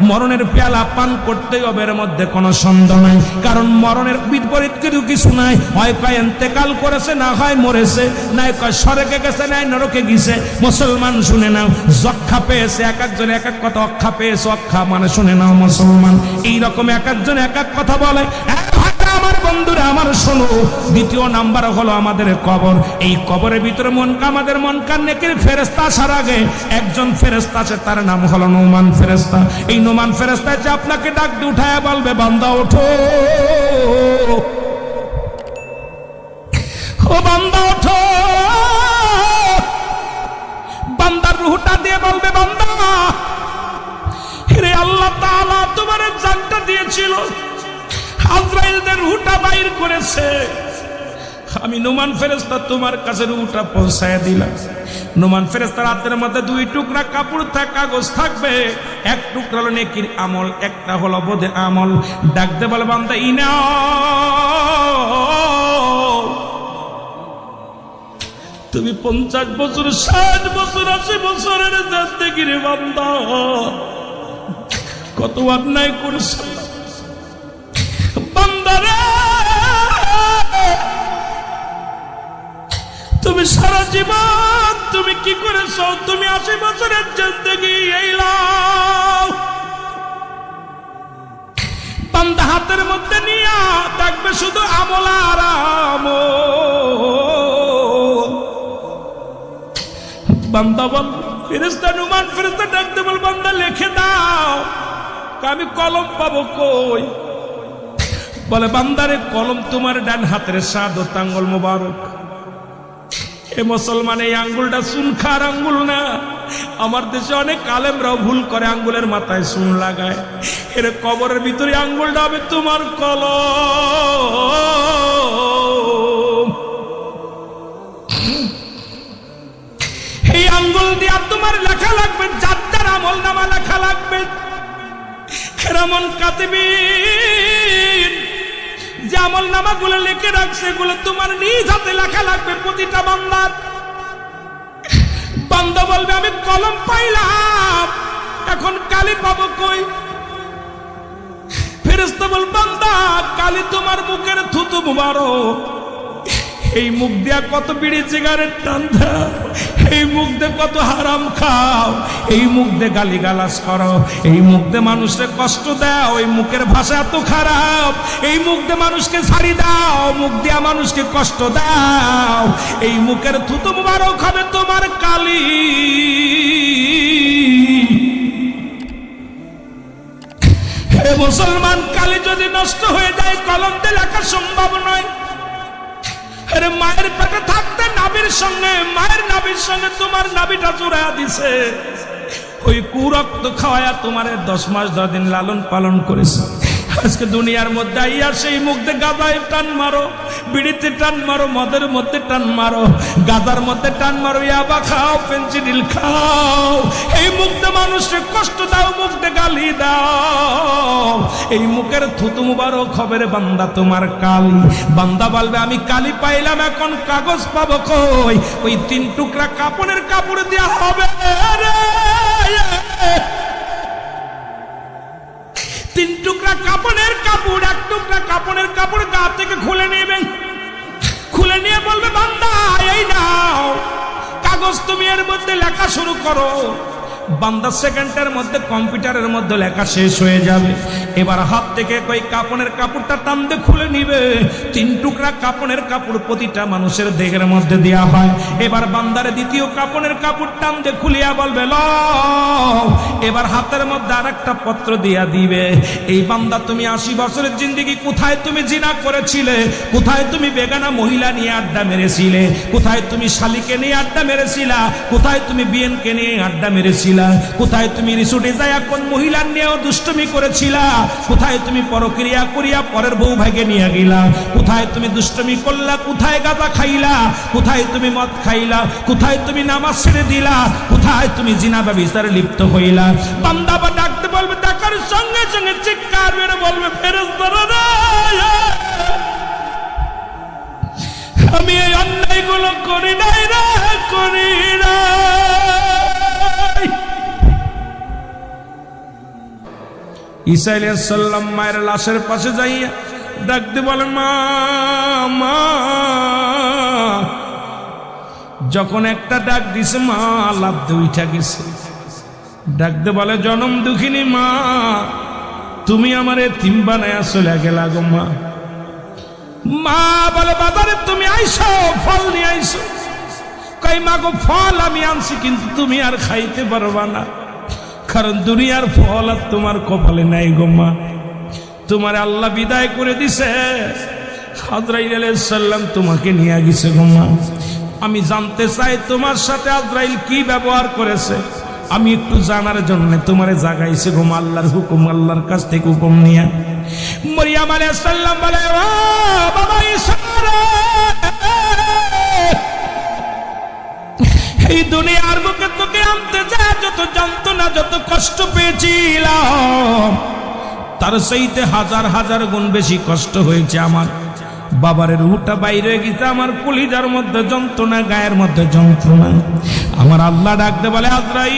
মরণের পেয়ালা পান করতেই হবে, এর মধ্যে কোনো সন্দেহ নাই। কারণ মরণের বিপরীত কিছু নাই, হয় কয় ইন্তেকাল করেছে, না হয় মরেছে, না কয় স্বর্গে গেছে, না নরকে গেছে। মুসলমান শুনে নাও, যক্ষা পেয়েছে, এক একজন এক এক কথা, অক্ষা পেয়েছে, অক্ষা মানে শুনে নাও মুসলমান, এইরকম এক একজন এক এক কথা বলে। আমার বন্ধুরা আমার শোনো, দ্বিতীয় নাম্বার হলো আমাদের কবর। এই কবরের ভিতরে আমাদের মনকার নেকির ফেরেশতা আসার আগে একজন ফেরেশতা আছে, তার নাম হলো নোমান ফেরেশতা। এই নোমান ফেরেশতা যে আপনাকে ডাক দিয়ে উঠায়া বলবে, বান্দা ওঠো, ও বান্দা ওঠো। বান্দার রূহটা দিয়ে বলবে, বান্দা রে, আল্লাহ তাআলা তোমার জানটা দিয়েছিল, আজরাইলদের রূহটা বাইর করেছে, আমি নোমান ফেরেশতা তোমার কাছে রূহটা পৌঁছায় দিলাম। নোমান ফেরেশতার হাতের মধ্যে দুই টুকরা কাপড় কাগজ থাকবে, এক টুকরা হলো নেকির আমল, একটা হলো বদের আমল। ডাকতে বলে, বান্দা ইনা, তুমি 50 বছর 60 বছর 80 বছরের জিন্দেগি রে বান্দা, কত অন্যায় করেছো বান্দারে, তুমি সারা জীবন তুমি কি করেছো? তুমি 80 বছরের জিন্দেগি এইলাও। বান্দা হাতের মধ্যে নিয়ে থাকবে শুধু আমল আর আমল। বান্দা বল, ফেরেশতা নোমান ফেরেশতা ডাকতে বল, বান্দা লিখে দাও। আমি কলম পাবো কই? বলে, বান্দারে কলম তোমার ডান হাতের শাহাদত আঙ্গুল মোবারক। এ মুসলমান, এই আঙ্গুলটা চুন খার আঙ্গুল না। আমার দেশে অনেক আলেমরাও ভুল করে, আঙ্গুলের মাথায় চুন লাগায়। এর কবরের ভিতরে আঙ্গুলটা হবে তোমার কলম। এই আঙ্গুল দিয়া তোমার লেখা লাগবে, যার যার আমল নামা লেখা লাগবে। কেরামন কাতিবিন যে আমল নামাগুলো লিখে রাখছে, এগুলো তোমার নিজ হাতে লেখা লাগবে প্রতিটা বান্দার। বান্দা বলবে, আমি কলম পাইলাম, এখন কালি পাবো কই? ফেরেশতা বল, বান্দা কালি তোমার মুখের থুতু মুবারক। এই মুখ দিয়া কত বিড়ি সিগারেট টান দাও, এই মুখ দিয়ে কত হারাম খাও, এই মুখ দিয়ে গালিগালাজ করো, এই মুখ দিয়ে মানুষের কষ্ট দাও, এই মুখের ভাষা এত খারাপ, এই মুখ দিয়ে মানুষকে ছাড়ি দাও, মুখ দিয়া মানুষকে কষ্ট দাও, এই মুখের থুতু মুবারক হবে তোমার কালি। হে মুসলমান, কালি যদি নষ্ট হয়ে যায়, কলম দিয়ে লেখা সম্ভব নয়। আরে মায়ের পেটে থাকতে নাভির সঙ্গে, মায়ের নাভির সঙ্গে তোমার নাভিটা জুড়াইয়া দিছে, ওই কুরক্ত খাওয়ায়া তোমার 10 মাস 10 দিন লালন পালন করেছে। আজকে দুনিয়ার মধ্যে আইয়া সেই মুখ দিয়ে গাঁজায় টান মারো, বিড়িতে টান মারো, মদের মধ্যে টান মারো, গাঁজার মধ্যে টান মারো, ইয়াবা খাও, পেন্সিডিল খাও, এই মুখ দিয়ে মানুষকে কষ্ট দাও, মুখ দিয়ে গালি দাও, এই মুখের থুতু মুবারক হবে রে বান্দা তোমার কালি। বান্দা বলবে, আমি কালি পাইলাম, এখন কাগজ পাবো কই? ওই 3 টুকরা কাপড়ের কাপড় দেওয়া হবে রে। 3 টুকরা কাপড়ের কাপড়, 1 টুকরা কাপড়ের কাপড় গা থেকে খুলে নেবেন, খুলে নিয়ে বলবে, বান্দা এই নাও কাগজ, তুমি এর মধ্যে লেখা শুরু করো। বান্দা সেকেন্ডের মধ্যে কম্পিউটারের মধ্যে লেখা শেষ হয়ে যাবে। এবার হাত থেকে ওই কাপড়ের কাপড়টা টান দিয়ে খুলে নিবে। 3 টুকরা কাপড়ের কাপড় প্রতিটা মানুষের দেহের মধ্যে দেওয়া হয়। এবার বান্দারে দ্বিতীয় কাপড়ের কাপড় টান দিয়ে খুলিয়া বলবে, লও। এবার হাতের মধ্যে আরেকটা পত্র দিয়া দিবে। এই বান্দা, তুমি 80 বছরের জিন্দেগি কোথায় তুমি জিনা করেছিলে, কোথায় তুমি বেগানা মহিলা নিয়ে আড্ডা মেরেছিলে, কোথায় তুমি শালিকে নিয়ে আড্ডা মেরেছিলা, কোথায় তুমি বিয়েনকে নিয়ে আড্ডা মেরেছিলা, কোথায় তুমি রিসোর্টে যায়া কোন মহিলা নিয়েও দুষ্টুমি করেছিলা, কোথায় তুমি পরক্রিয়া করিয়া পরের বউ ভাগে নিয়ে গেলা, কোথায় তুমি দুষ্টুমি করলা, কোথায় গাঁজা খাইলা, কোথায় তুমি মদ খাইলা, কোথায় তুমি নামাজ ছেড়ে দিলা, কোথায় তুমি জিনা ব্যভিচারে লিপ্ত হইলা। বান্দা বা ডাকতে বলবে, ডাকার সঙ্গে সঙ্গে চিৎকার মেরে বলবে, ফেরেশতারা রে, আমি এই অন্যায়গুলো করি নাই রে, করি নাই। ঈসা আলাইহিস সালাম মায়ের লাশের পাশে যাইয়া ডাকতে বলে মা মা। যখন একটা ডাক দিছে মা লাফ দিয়ে উঠা গেছে, ডাকতে বলে জনম দুঃখিনী মা, তুমি আমারে এতিম বানায়া চলে গেলা গো মা। মা বলে বাজারে তুমি আইছো, ফল নিয়ে আইছো। কই মা গো ফল আমি আনছি, কিন্তু তুমি আর খাইতে পারবা না, কারণ দুনিয়ার ফল আর তোমার কপালে নাই গো মা। তোমার আল্লাহ বিদায় করে দিছে, আজরাইল আলাইহিস সালাম তোমাকে নিয়ে গেছে গো মা। আমি জানতে চাই তোমার সাথে আজরাইল কি ব্যবহার করেছে, আমি একটু জানার জন্য তোমারে জাগাইছে গো মা। আল্লাহর হুকুম, আল্লাহর কাছ থেকে হুকুম নিয়ে মরিয়ম আলাইহিস সালাম বলে ও বাবা ঈসা রে, এই দুনিয়ার বুকে তোকে আনতে যা যত যন্ত্রণা যত কষ্ট পেয়েছিলাম, তার চাইতে হাজার হাজার গুণ বেশি কষ্ট হয়েছে আমার বাবার রুহটা বাইরে গেছে, আমার কলিজার মধ্যে যন্ত্রণা, গায়ের মধ্যে যন্ত্রণা। আমার আল্লাহ ডাকতে বলে আজরাইল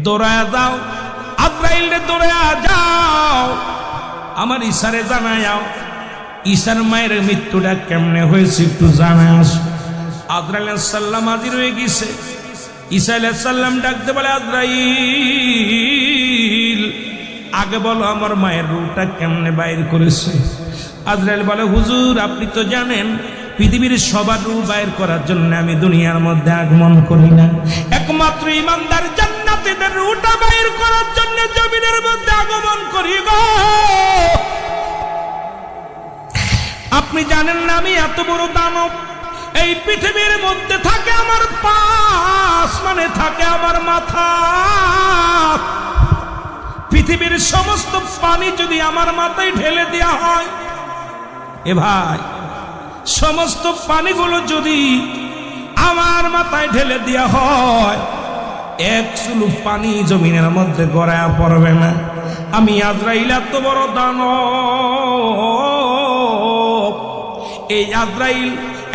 দৌড়ায়া যাও, আজরাইল রে দৌড়ায়া যাও, আমার ঈসারে জানাও ঈসার মায়ের মৃত্যুটা কেমনে হয়েছে একটু জানায় আস। আজরাইল আলাইহিস সালাম হাজির হয়ে গেছে। ঈসা আলাইহিস সালাম ডাকতে বলে আজরাইল আগে বলো আমার মায়ের রূহটা কেমনে বাইর করেছে। আজরাইল বলে হুজুর আপনি তো জানেন পৃথিবীর সবার রূহ বাইর করার জন্য আমি দুনিয়ার মধ্যে আগমন করি না, একমাত্র ইমানদার জান্নাতীদের রূহটা বাইর করার জন্য জমিনের মধ্যে আগমন করি গো। আপনি জানেন না আমি এত বড় দানব, এই পৃথিবীর মধ্যে থাকে আমার পাশ, মানে থাকে আমার মাথা। পৃথিবীর সমস্ত পানি যদি আমার মাথায় ঢেলে দেওয়া হয়, এ ভাই সমস্ত পানিগুলো যদি আমার মাথায় ঢেলে দেওয়া হয়, এক চুলু পানি জমিনের মধ্যে গড়ায়া পড়বে না। আমি আজরাইল এত বড় দানব, এই আজরাইল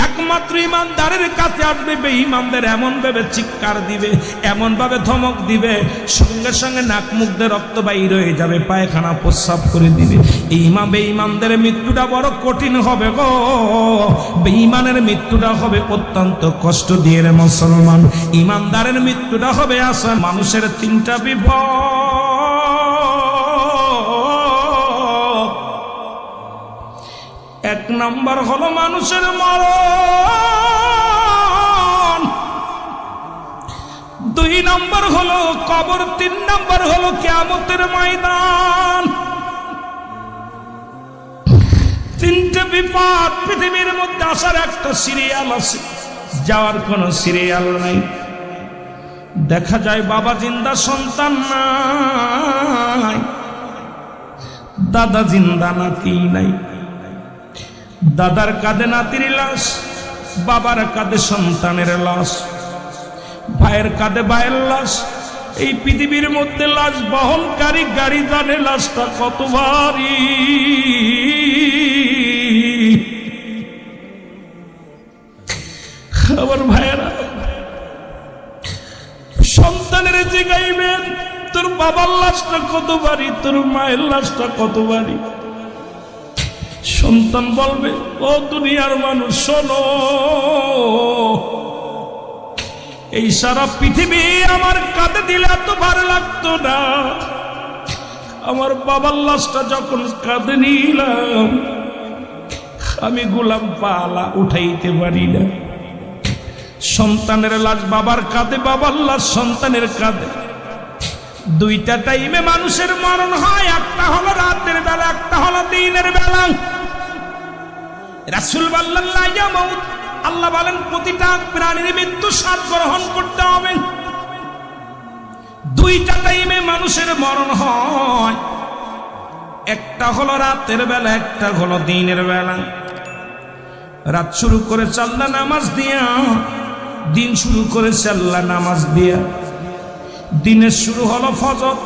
একমাত্র ইমানদারের কাছে আসবে, বেঈমানদের এমন ভাবে চিৎকার দিবে, এমন ভাবে ধমক দিবে, সঙ্গে সঙ্গে নাক মুখ দিয়ে রক্ত বাইর হয়ে যাবে, পায়খানা প্রস্রাব করে দিবে। এই বেঈমানদের মৃত্যুটা বড় কঠিন হবে গো, বেঈমানের মৃত্যুটা হবে অত্যন্ত কষ্ট দিয়ে রে মুসলমান। ইমানদারের মৃত্যুটা হবে আসান। মানুষের তিনটা বিপদ, এক নাম্বার হলো মানুষের মরণ, দুই নাম্বার হলো কবর, তিন নাম্বার হলো কিয়ামতের ময়দান। তিনটে বিপদ পৃথিবীর মধ্যে আসার একটা সিরিয়াল আছে, যাওয়ার কোনো সিরিয়াল নাই। দেখা যায় বাবা জিন্দা সন্তান নাই, দাদা জিন্দা নাতি নাই, দাদার কাঁধে নাতির লাশ, বাবার কাঁধে সন্তানের লাশ, ভাইয়ের কাঁধে ভাইয়ের লাশ। এই পৃথিবীর মধ্যে লাশ বহনকারী গাড়ি জানে লাশটা কত ভারী। আমার ভাইয়েরা সন্তানের জিগাইবেন তোর বাবার লাশটা কত ভারী, তোর মায়ের লাশটা কত ভারী। সন্তান বলবে ও দুনিয়ার মানুষ শোনো, এই সারা পৃথিবী আমার কাঁধে দিলে এত ভালো লাগতো না, আমার বাবার লাশটা যখন কাঁধে নিলাম আমি গোলাম পালা উঠাইতে পারি না। সন্তানের লাশ বাবার কাঁধে, বাবার লাশ সন্তানের কাঁধে। দুইটা টাইমে মানুষের মরণ হয়, একটা হলো রাতের বেলা, একটা হলো দিনের বেলা। রাসূল বললেন আল্লাহ বলেন প্রতিটা প্রাণীর মৃত্যু স্বাদ গ্রহণ করতে হবে। দুইটা টাইমে মানুষের মরণ হয়, একটা হলো রাতের বেলা, একটা হলো দিনের বেলা। রাত শুরু করেছে আল্লাহ নামাজ দিয়া, দিন শুরু করেছে আল্লাহ নামাজ দিয়া। দিনের শুরু হলো ফজর,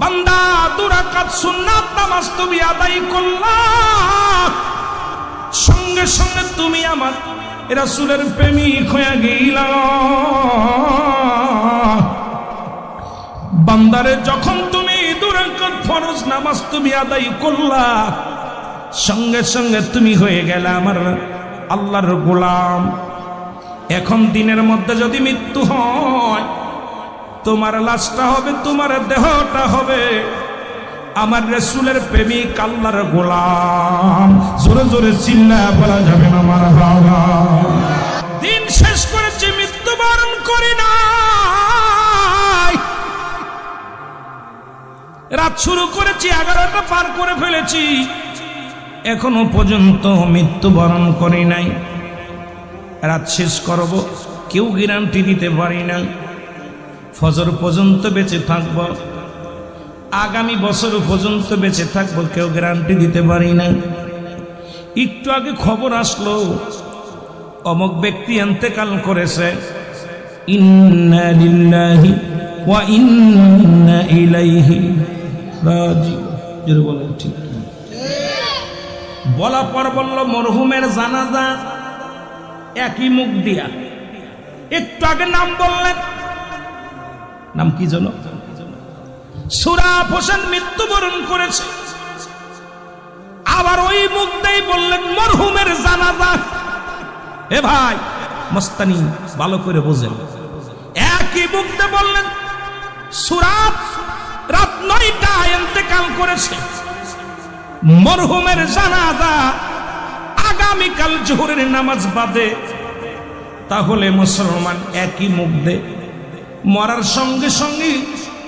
বান্দা 2 রাকাত সুন্নাত নামাজ তুমি আদায় করলা, সঙ্গে সঙ্গে তুমি আমার রাসূলের প্রেমিক হয়ে গেলা। আরে যখন তুমি 2 রাকাত ফরজ নামাজ তুমি আদায় করলা, সঙ্গে সঙ্গে তুমি হয়ে গেলে আমার আল্লাহর গোলাম। এখন দিনের মধ্যে যদি মৃত্যু হয়, তোমার লাশটা হবে, তোমার দেহটা হবে আমার রাসূলের প্রেমিক আল্লাহর গোলাম। জোরে জোরে চিল্লায়া বলা যাবে না মারহাবা। দিন শেষ করেছি, মৃত্যুবরণ করি নাই। রাত শুরু করেছি, 11টা পার করে ফেলেছি, এখনো পর্যন্ত মৃত্যুবরণ করি নাই। রাত শেষ করব, কেউ গ্যারান্টি দিতে পারি না। ফজর পর্যন্ত বেঁচে থাকব, আগামী বছর পর্যন্ত বেঁচে থাকবো, কেউ গ্যারান্টি দিতে পারি না। একটু আগে খবর আসলো অমুক ব্যক্তি ইন্তেকাল করেছে, ইন্না লিল্লাহি ওয়া ইন্না ইলাইহি রাজিউন। ঠিক বলা পর বলল মরহুমের জানাজা একই মুখ দিয়া। একটু আগে নাম বললেন, নাম কি জানো? সুরাফ হোসেন মৃত্যুবরণ করেছে। আবার ওই মুখ দিয়ে বললেন মরহুমের জানাজা। এ ভাই মস্তানি ভালো করে বোঝেন, একই মুখ দিয়ে বললেন সুরাফ রাত 9টায় ইন্তেকাল করেছে, মরহুমের জানাজা আগামীকাল জোহরের নামাজ বাদে। তাহলে মুসলমান একই মুখ দিয়ে মরার সঙ্গে সঙ্গে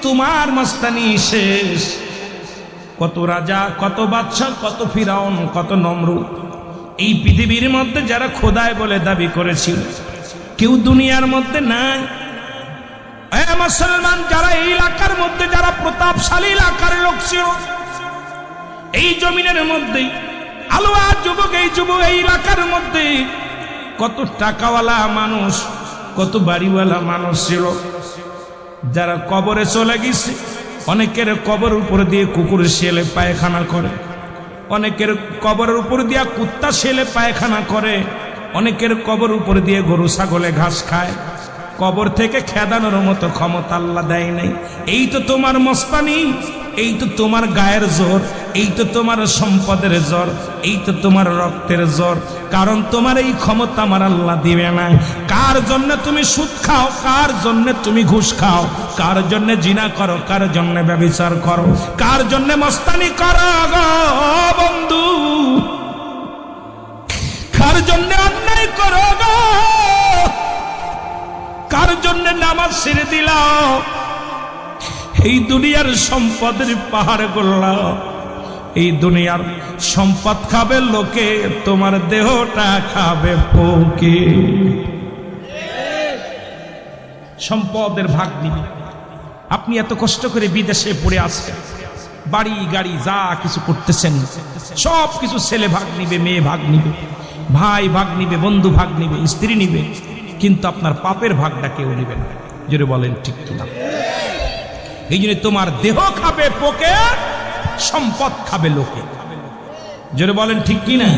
তোমার মস্তানি শেষ। কত রাজা, কত বাদশা, কত ফিরাউন, কত নমরুদ এই পৃথিবীর মধ্যে যারা খোদায় বলে দাবি করেছিল, কেউ দুনিয়ার মধ্যে নাই। মুসলমান যারা এই এলাকার মধ্যে যারা প্রতাপশালী এলাকার লোক ছিল, এই জমিনের মধ্যে আলোয়া যুবক, এই যুবক এই এলাকার মধ্যে কত টাকাওয়ালা মানুষ, কত বাড়িওয়ালা মানুষ ছিল, যারা কবরে চলে গেছে। অনেকের কবর উপর দিয়ে কুকুর শেলে পায়খানা করে, অনেকের কবরের উপর দিয়ে কুত্তা শেলে পায়খানা করে, অনেকের কবর উপর দিয়ে গরু ছাগলে ঘাস খায়। কবর থেকে খেদানোর মতো ক্ষমতা আল্লাহ দেয় নাই। এই তো তোমার মস্তানি, এই তো তোমার গায়ের জোর, এই তো তোমার সম্পদের জোর, এই তো তোমার রক্তের জোর। কারণ তোমার এই ক্ষমতা আমার আল্লাহ দিবে না। কার জন্য তুমি সুদ খাও, কার জন্য তুমি ঘুষ খাও, কার জন্য জিনা করো, কার জন্য ব্যভিচার করো, কার জন্য মস্তানি করো গো বন্ধু, কার জন্য অন্যায় করো গো, কার জন্য নামাজ ছেড়ে দিলাও, এই দুনিয়ার সম্পদের পাহাড় গড়লা। এই দুনিয়ার সম্পদ খাবে লোকে, তোমার দেহটা খাবে পোকে। সম্পদের ভাগ নিবে। আপনি এত কষ্ট করে বিদেশে পড়ে আসছেন, বাড়ি গাড়ি যা কিছু করতেছেন, সব কিছু ছেলে ভাগ নিবে, মেয়ে ভাগ নিবে, ভাই ভাগ নিবে, বন্ধু ভাগ নিবে, স্ত্রী নিবে, কিন্তু আপনার পাপের ভাগটা কেউ নিবে না। জোরে বলেন ঠিক কিনা? এই জন্য তোমার দেহ খাবে পোকে, সম্পদ খাবে লোকে। জোরে বলেন ঠিক কিনা?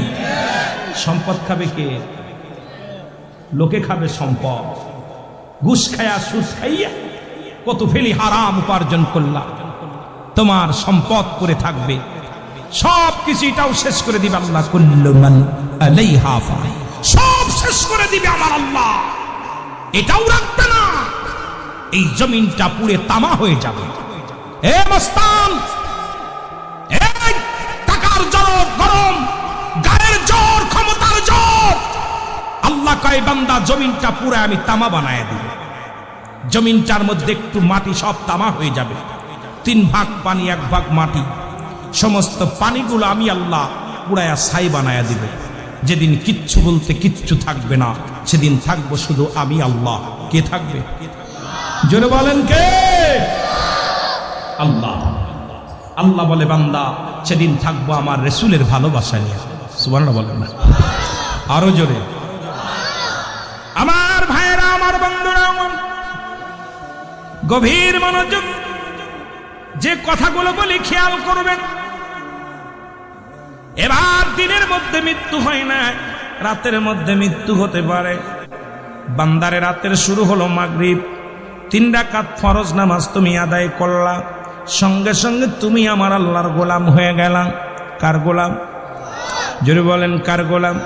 সম্পদ খাবে কে? লোকে খাবে সম্পদ। ঘুষ খায়া, সুদ খাইয়া কত ফেলি হারাম উপার্জন করলা, তোমার সম্পদ করে থাকবে। সব কিছু এটাও শেষ করে দিবে আল্লাহ। কুল্লু মান আলাইহা ফান, সব শেষ করে দিবে আমার আল্লাহ, এটাও রাখবে না। এই জমিনটা পুড়ে তামা হয়ে যাবে। এ মস্তান, এই টাকার জোর, গরম গায়ের জোর, ক্ষমতার জোর, আল্লাহ কয় বান্দা জমিনটা পুরো আমি তামা বানায় দিব। জমিনটার মধ্যে একটু মাটি, সব তামা হয়ে যাবে। 3 ভাগ পানি, 1 ভাগ মাটি, সমস্ত পানিগুলো আমি আল্লাহ পুরায়া ছাই বানায়া দিব। যেদিন কিচ্ছু বলতে কিচ্ছু থাকবে না, সেদিন থাকবো শুধু আমি আল্লাহ। কে থাকবে? জোরে বলেন কে? আল্লাহ। আল্লাহ বলে বান্দা সেদিন থাকবো আমার রাসূলের ভালোবাসা নিয়ে। সুবহানাল্লাহ বলেন না? আরো জোরে। আমার ভাইরা, আমার বন্ধুরা, গভীর মনোযোগ, যে কথাগুলো বলি খেয়াল করবেন। এবার দিনের মধ্যে মৃত্যু হয় না, রাতের মধ্যে মৃত্যু হতে পারে। বান্দারে রাতের শুরু হলো মাগরিব, 3 রাকাত ফরজ নামাজ তুমি আদায় করলা, সঙ্গে সঙ্গে তুমি আমার আল্লাহর গোলাম হয়ে গেলা। কার গোলাম? জোরে বলেন, কার গোলাম?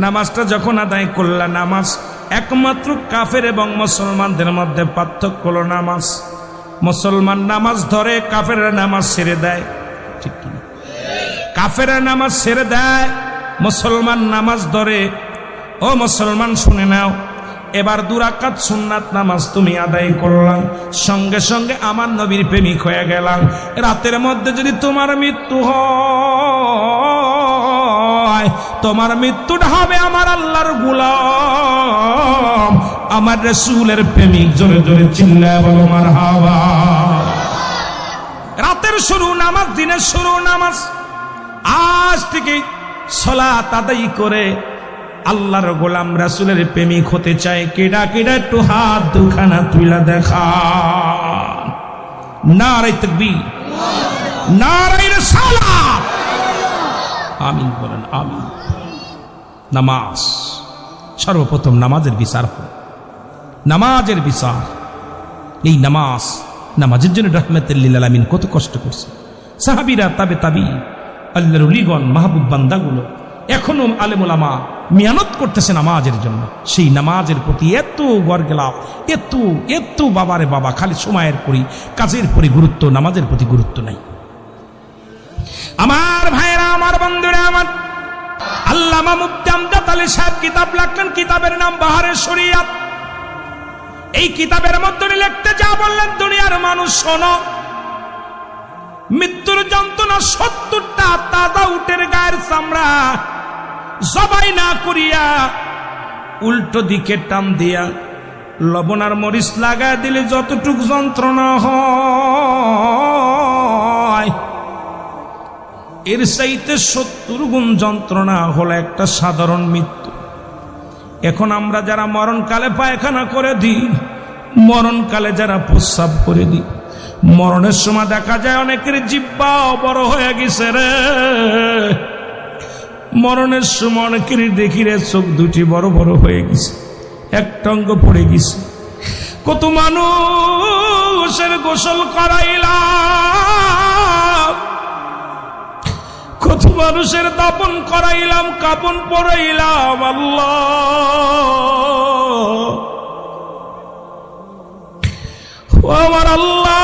নামাজটা যখন আদায় করলা, নামাজ একমাত্র কাফের এবং মুসলমানদের মধ্যে পার্থক্য হলো নামাজ। মুসলমান নামাজ ধরে, কাফেররা নামাজ ছেড়ে দেয়। ঠিক কি? কাফেররা নামাজ ছেড়ে দেয়, মুসলমান নামাজ ধরে। ও মুসলমান শুনে নাও, এবার 2 রাকাত সুন্নাত নামাজ তুমি আদায় করলাম, সঙ্গে সঙ্গে আমার নবীর প্রেমিক হয়ে গেলাম। রাতের মধ্যে যদি তোমার মৃত্যু হয়, তোমার মৃত্যুটা হবে আমার আল্লাহর গোলাম, আমার রাসূলের প্রেমিক। জোরে জোরে চিল্লায় বলো মারহাবা। রাতের শুরু নামাজ, দিনের শুরু নামাজ। আজ থেকে সালাত আদায় করে আল্লাহর গোলাম রাসূলের প্রেমিক হতে চায়। কেডা কেডা একটু হাত দুখানা তুইলা দেখা। নারে তাকবীর, নারে রিসালাত। আমিন বলেন, আমিন। নামাজ সর্বপ্রথম নামাজের বিচার হয়, নামাজের বিচার। এই নামাজের জন্য রাহমাতুল লিল আলামিন কত কষ্ট করছে। সাহাবীরা, তাবে তাবি, আল্লাহর ওলিগণ, মাহবুব বান্দাগুলো এখনো আলেম ওলামা মেহনত করতেছে নামাজের জন্য। সেই নামাজের প্রতি এত গরগেলাপ, এত বাবারে বাবা, খালি সময়ের পরি, কাজের পরি গুরুত্ব, নামাজের প্রতি গুরুত্ব নাই। আমার ভাইরা, আমার বন্ধুরা, আমার আল্লামা মুফতি আমজাদ আলী সাহেব কিতাব লিখলেন, কিতাবের নাম বাহারে শরিয়াত। এই কিতাবের মধ্যে লিখতে যা বললেন, দুনিয়ার মানুষ শোনো, মৃত্যুর যন্ত্রণা 70টা তাজা উটের গায়ের চামড়া জবাই না করিয়া উল্টো দিকে টান দিয়া লবণ আর মরিচ লাগায় দিলে যতটুক যন্ত্রণা হয়, এর চাইতে 70 গুণ যন্ত্রণা হলো একটা সাধারণ মৃত্যু। এখন আমরা যারা মরণকালে পায়খানা করে দিই, মরণকালে যারা প্রস্রাব করে দিই, মরণের সময় দেখা যায় অনেকের জিহ্বাও বড় হয়ে গেছে রে। মরণের সময় অনেকের দেখি রে চোখ দুটি বড় বড় হয়ে গেছে, একটা অঙ্গ পড়ে গেছে। কত মানুষের গোসল করাইলাম, কত মানুষের দাপন করাইলাম, কাপন পরাইলাম। আল্লাহ, ও আমার আল্লাহ,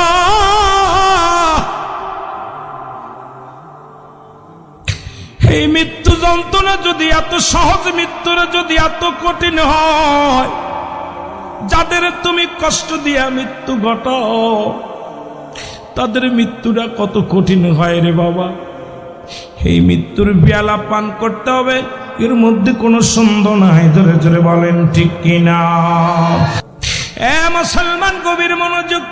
এই মৃত্যু যন্ত্রণা যদি এত সহজ, মৃত্যুরা যদি এত কঠিন হয়, যাদের তুমি কষ্ট দিয়া মৃত্যু ঘটাও, তাদের মৃত্যুটা কত কঠিন হয় রে বাবা। এই মৃত্যুর পেয়ালা পান করতে হবে, এর মধ্যে কোনো সন্দেহ নাই। জোরে জোরে বলেন ঠিক কিনা? এ মুসলমান, গভীর মনোযোগ।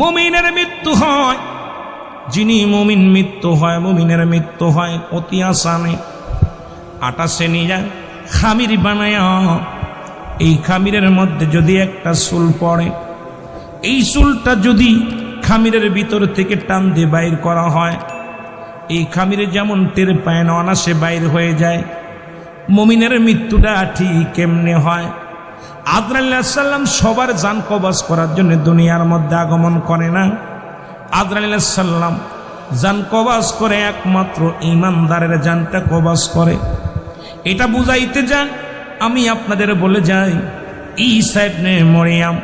মুমিনের মৃত্যু হয়, যিনি মুমিন মৃত্যু হয়, মুমিনের মৃত্যু হয় অতি আসানে। আটা সেনি যায়, খামির বানায়, এই খামিরের মধ্যে যদি একটা চুল পড়ে, এই চুলটা যদি খামিরের ভিতর থেকে টান দিয়ে বাইর করা হয়, এই খামিরে যেমন টের পায় না, অনাসে বাইর হয়ে যায়। মুমিনের মৃত্যুটা ঠিক কেমনে হয়? আজরাইল আলাইহিস সালাম সবার জান কবজ করার জন্য দুনিয়ার মধ্যে আগমন করে না। আজরাইল আলাইহিস সালাম জান কবজ করে একমাত্র ঈমানদারের জানটা কবজ করে। এটা বুঝাইতে যান আমি আপনাদের বলে যাই, ঈসা ইবনে মরিয়ম,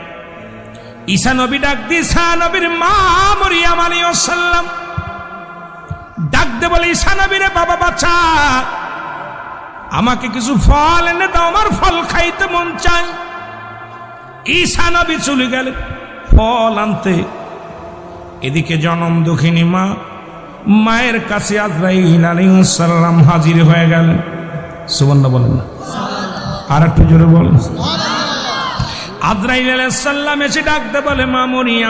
ঈসা নবী ডাক দিয়ে, ঈসা নবীর মা মরিয়ম আলাইহিস সালাম ডাক দে বলে, ঈসা নবীরে বাবা বাচ্চা, আমাকে কিছু ফল এনে দাও, আমার ফল খাইতে মন চায়। ঈসা নবী চলে গেলেন ফল আনতে। এদিকে জনম দুঃখিনী মা, মায়ের কাছে আজরাইল আলাইহিস সালাম হাজির হয়ে গেলেন। সুবহানাল্লাহ বলেন না, আর একটু জোরে বলেন। আজরাইল আলাইহিস সালাম এসে ডাকতে বলে, মা মরিয়ম,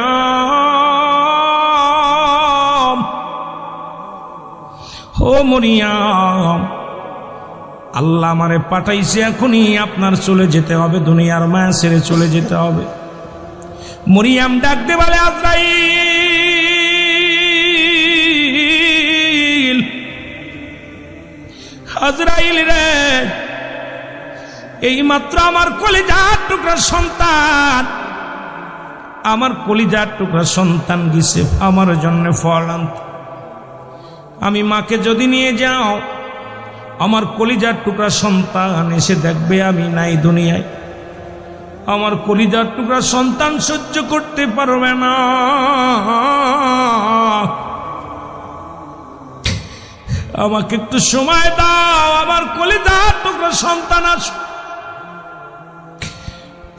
ও মরিয়ম, আল্লাহ আমারে পাঠাইছে, এখনই আপনার চলে যেতে হবে, দুনিয়ার মায়া ছেড়ে চলে যেতে হবে। মরিয়ম ডাকতে বলে, আজরাইল, আজরাইল রে, এই মাত্র আমার কলিজার টুকরা সন্তান আমার কলিজার টুকরা সন্তান গেছে আমার জন্য ফল আনতে। আমি মাকে যদি নিয়ে যাও, আমার কলিজার টুকরা সন্তান এসে দেখবে আমি নাই দুনিয়ায়। আমার কলিজার টুকরা সন্তান সহ্য করতে পারবে না। আমাকে একটু সময় দাও, আমার কলিজার টুকরা সন্তান আস।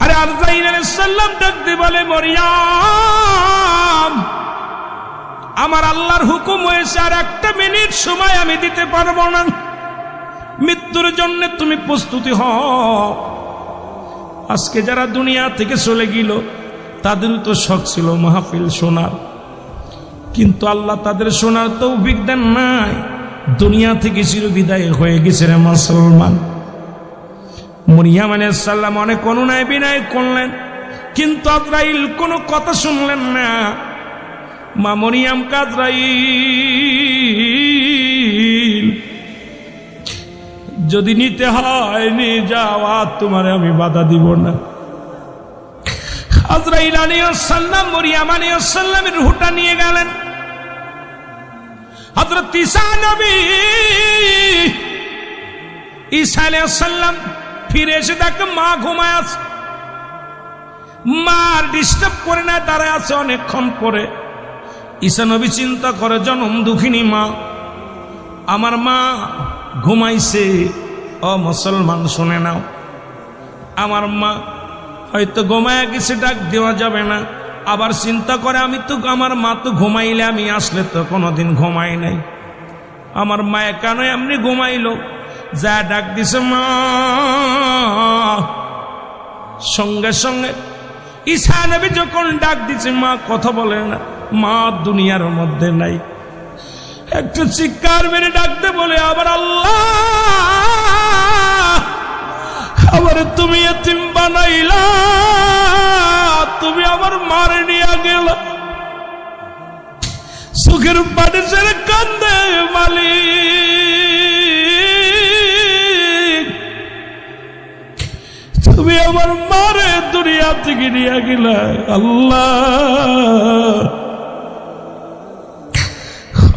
আরে আজরাইল আলাইহিস সালাম ডাকতে বলে, মরিয়ম, আমার আল্লাহর হুকুম হয়েছে আর একটা মিনিট সময় আমি দিতে পারবো না। মৃত্যুর জন্য তুমি প্রস্তুতি হও। আজকে যারা দুনিয়া থেকে চলে গেল তাদেরও তো শখ ছিল মাহফিল শোনার, কিন্তু আল্লাহ তাদের শোনার তৌফিক দেন নাই। দুনিয়া থেকে চিরবিদায় হয়ে গেছে রে মুসলমান। মরিয়ম আলাইহিস সালাম অনেক অনুনয় বিনয় করলেন, কিন্তু আজরাইল কোনো কথা শুনলেন না। মা মরিয়ম আজরাইল যদি নিতে হয় নিয়ে যাওয়া, তোমার আমি বাধা দিব না। আজরাইল আলাইহিস সালাম মরিয়ম আলাইহিস সালামের রূহটা নিয়ে গেলেন। হযরত ঈসা নবী ঈসা আলাইহিস সালাম ফিরে এসে দেখে মা ঘুমায় আছে। মার ডিস্টার্ব করে না, দাঁড়ায় আছে অনেকক্ষণ পরে। ঈসা নবী চিন্তা করে, জনম দুঃখিনী মা, আমার মা ঘুমাইছে। ও মুসলমান শুনে নাও, আমার মা হয়তো ঘুমায় গেছে, ডাক দেওয়া যাবে না। আবার চিন্তা করে, আমি তো আমার মা তো ঘুমাইলে, আমি আসলে তো কোনোদিন ঘুমাই নাই। আমার মায়ে কেন এমনি ঘুমাইলো? যা ডাক দিছে মা। সঙ্গে সঙ্গে ঈসা নবী যখন ডাক দিছে, মা কথা বলে না, মা দুনিয়ার মধ্যে নাই। একটু চিৎকার মেরে ডাকতে বলে, আবার আল্লাহ, আবার তুমি এতিম বানাইলা, তুমি আমার মারে নিয়ে গেল। সুখের পানি ছেড়ে কান্দে মালিক, তুমি আমার মারে দুনিয়া থেকে নিয়ে গেলা। আল্লাহ,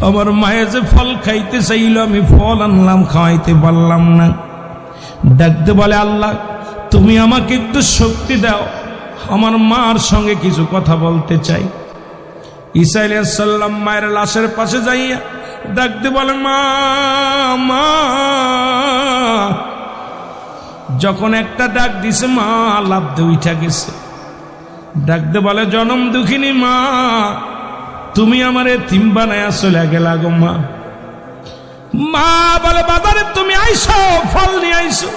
আমার মায়ে যে ফল খাইতে চাইল, আমি ফল আনলাম, খাওয়াইতে পারলাম না। ডাকতে বলে, আল্লাহ তুমি আমাকে একটু শক্তি দাও, আমার মার সঙ্গে কিছু কথা বলতে চাই। ঈসা আলাইহিস সালাম মায়ের লাশের পাশে যাইয়া ডাকতে বলে, মা মা। যখন একটা ডাক দিছে, মা লাফ দিয়ে উঠা গেছে। ডাকতে বলে, জনম দুঃখিনী মা, তুমি আমার এতিম বানায়া চলে গেলা গো মা। মা বলে, বাবারে তুমি আইসো, ফল নিয়ে আইসো।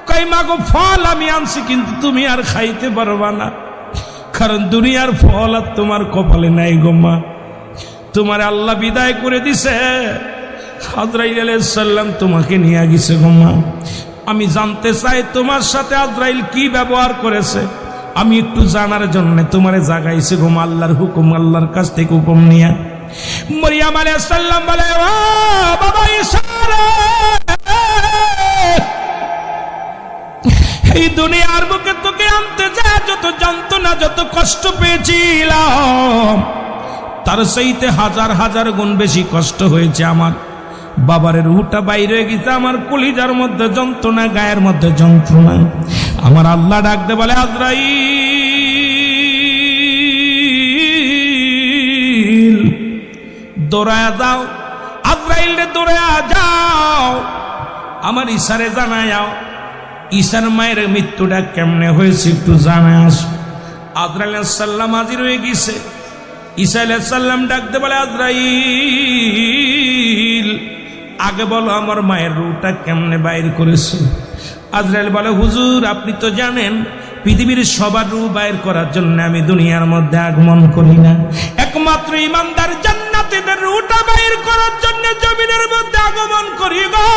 কই মা গো, ফল আমি আনছি, কিন্তু তুমি আর খাইতে পারবা না, কারণ দুনিয়ার ফল আর তোমার কপালে নাই গো মা। তোমার আল্লাহ বিদায় করে দিছে, আজরাইল আলাইহিস সালাম তোমাকে নিয়ে গেছে গো মা। আমি জানতে চাই তোমার সাথে আজরাইল কি ব্যবহার করেছে, আমি একটু জানার জন্য তোমারে জাগাইছে গো মা। আল্লাহর হুকুম, আল্লাহর কাছ থেকে হুকুম নিয়ে মরিয়ম আলাইহিস সালাম বলে, ও বাবা ঈসা রে, এই দুনিয়ার বুকে তোকে আনতে যা যত যন্ত্রণা, যত কষ্ট পেয়েছিলাম, তার চাইতে হাজার হাজার গুণ বেশি কষ্ট হয়েছে আমার। বাবার রুহটা বাইরে গেছে, আমার কলিজার মধ্যে যন্ত্রণা, গায়ের মধ্যে যন্ত্রণা। আমার আল্লাহ ডাকতে বলে, আজরাইল দৌড়ায়া যাও, আজরাইল রে দৌড়ায়া যাও, আমার ঈসারে জানায় যাও, ঈসার মায়ের মৃত্যুটা কেমনে হয়েছে একটু জানায় আসো। আজরাইল আলাইহিস সালাম হাজির হয়ে গেছে। ঈসা আলাইহিস সালাম ডাকতে বলে, আজরাইল আগে বলো আমার মায়ের রূহটা কেমনে বাইর করেছো। আজরাইল বলে, হুজুর আপনি তো জানেন পৃথিবীর সবার রূহ বাইর করার জন্য আমি দুনিয়ার মধ্যে আগমন করি না, একমাত্র ইমানদার জান্নাতীদের রূহটা বাইর করার জন্য জমিনের মধ্যে আগমন করি গো।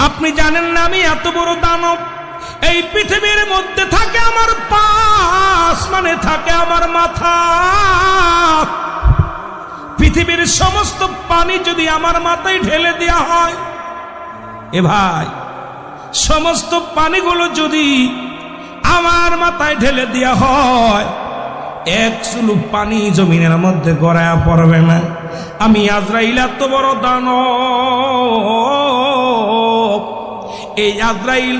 আপনি জানেন না আমি এত বড় দানব, এই পৃথিবীর মধ্যে থাকে আমার পাশ, মানে থাকে আমার মাথা। পৃথিবীর সমস্ত পানি যদি আমার মাথায় ঢেলে দেওয়া হয়, এ ভাই সমস্ত পানিগুলো যদি আমার মাথায় ঢেলে দেয়া হয়, এক চুলু পানি জমিনের মধ্যে গড়ায়া পড়বে না। আমি আজরাইল এত বড় দানব, এই আজরাইল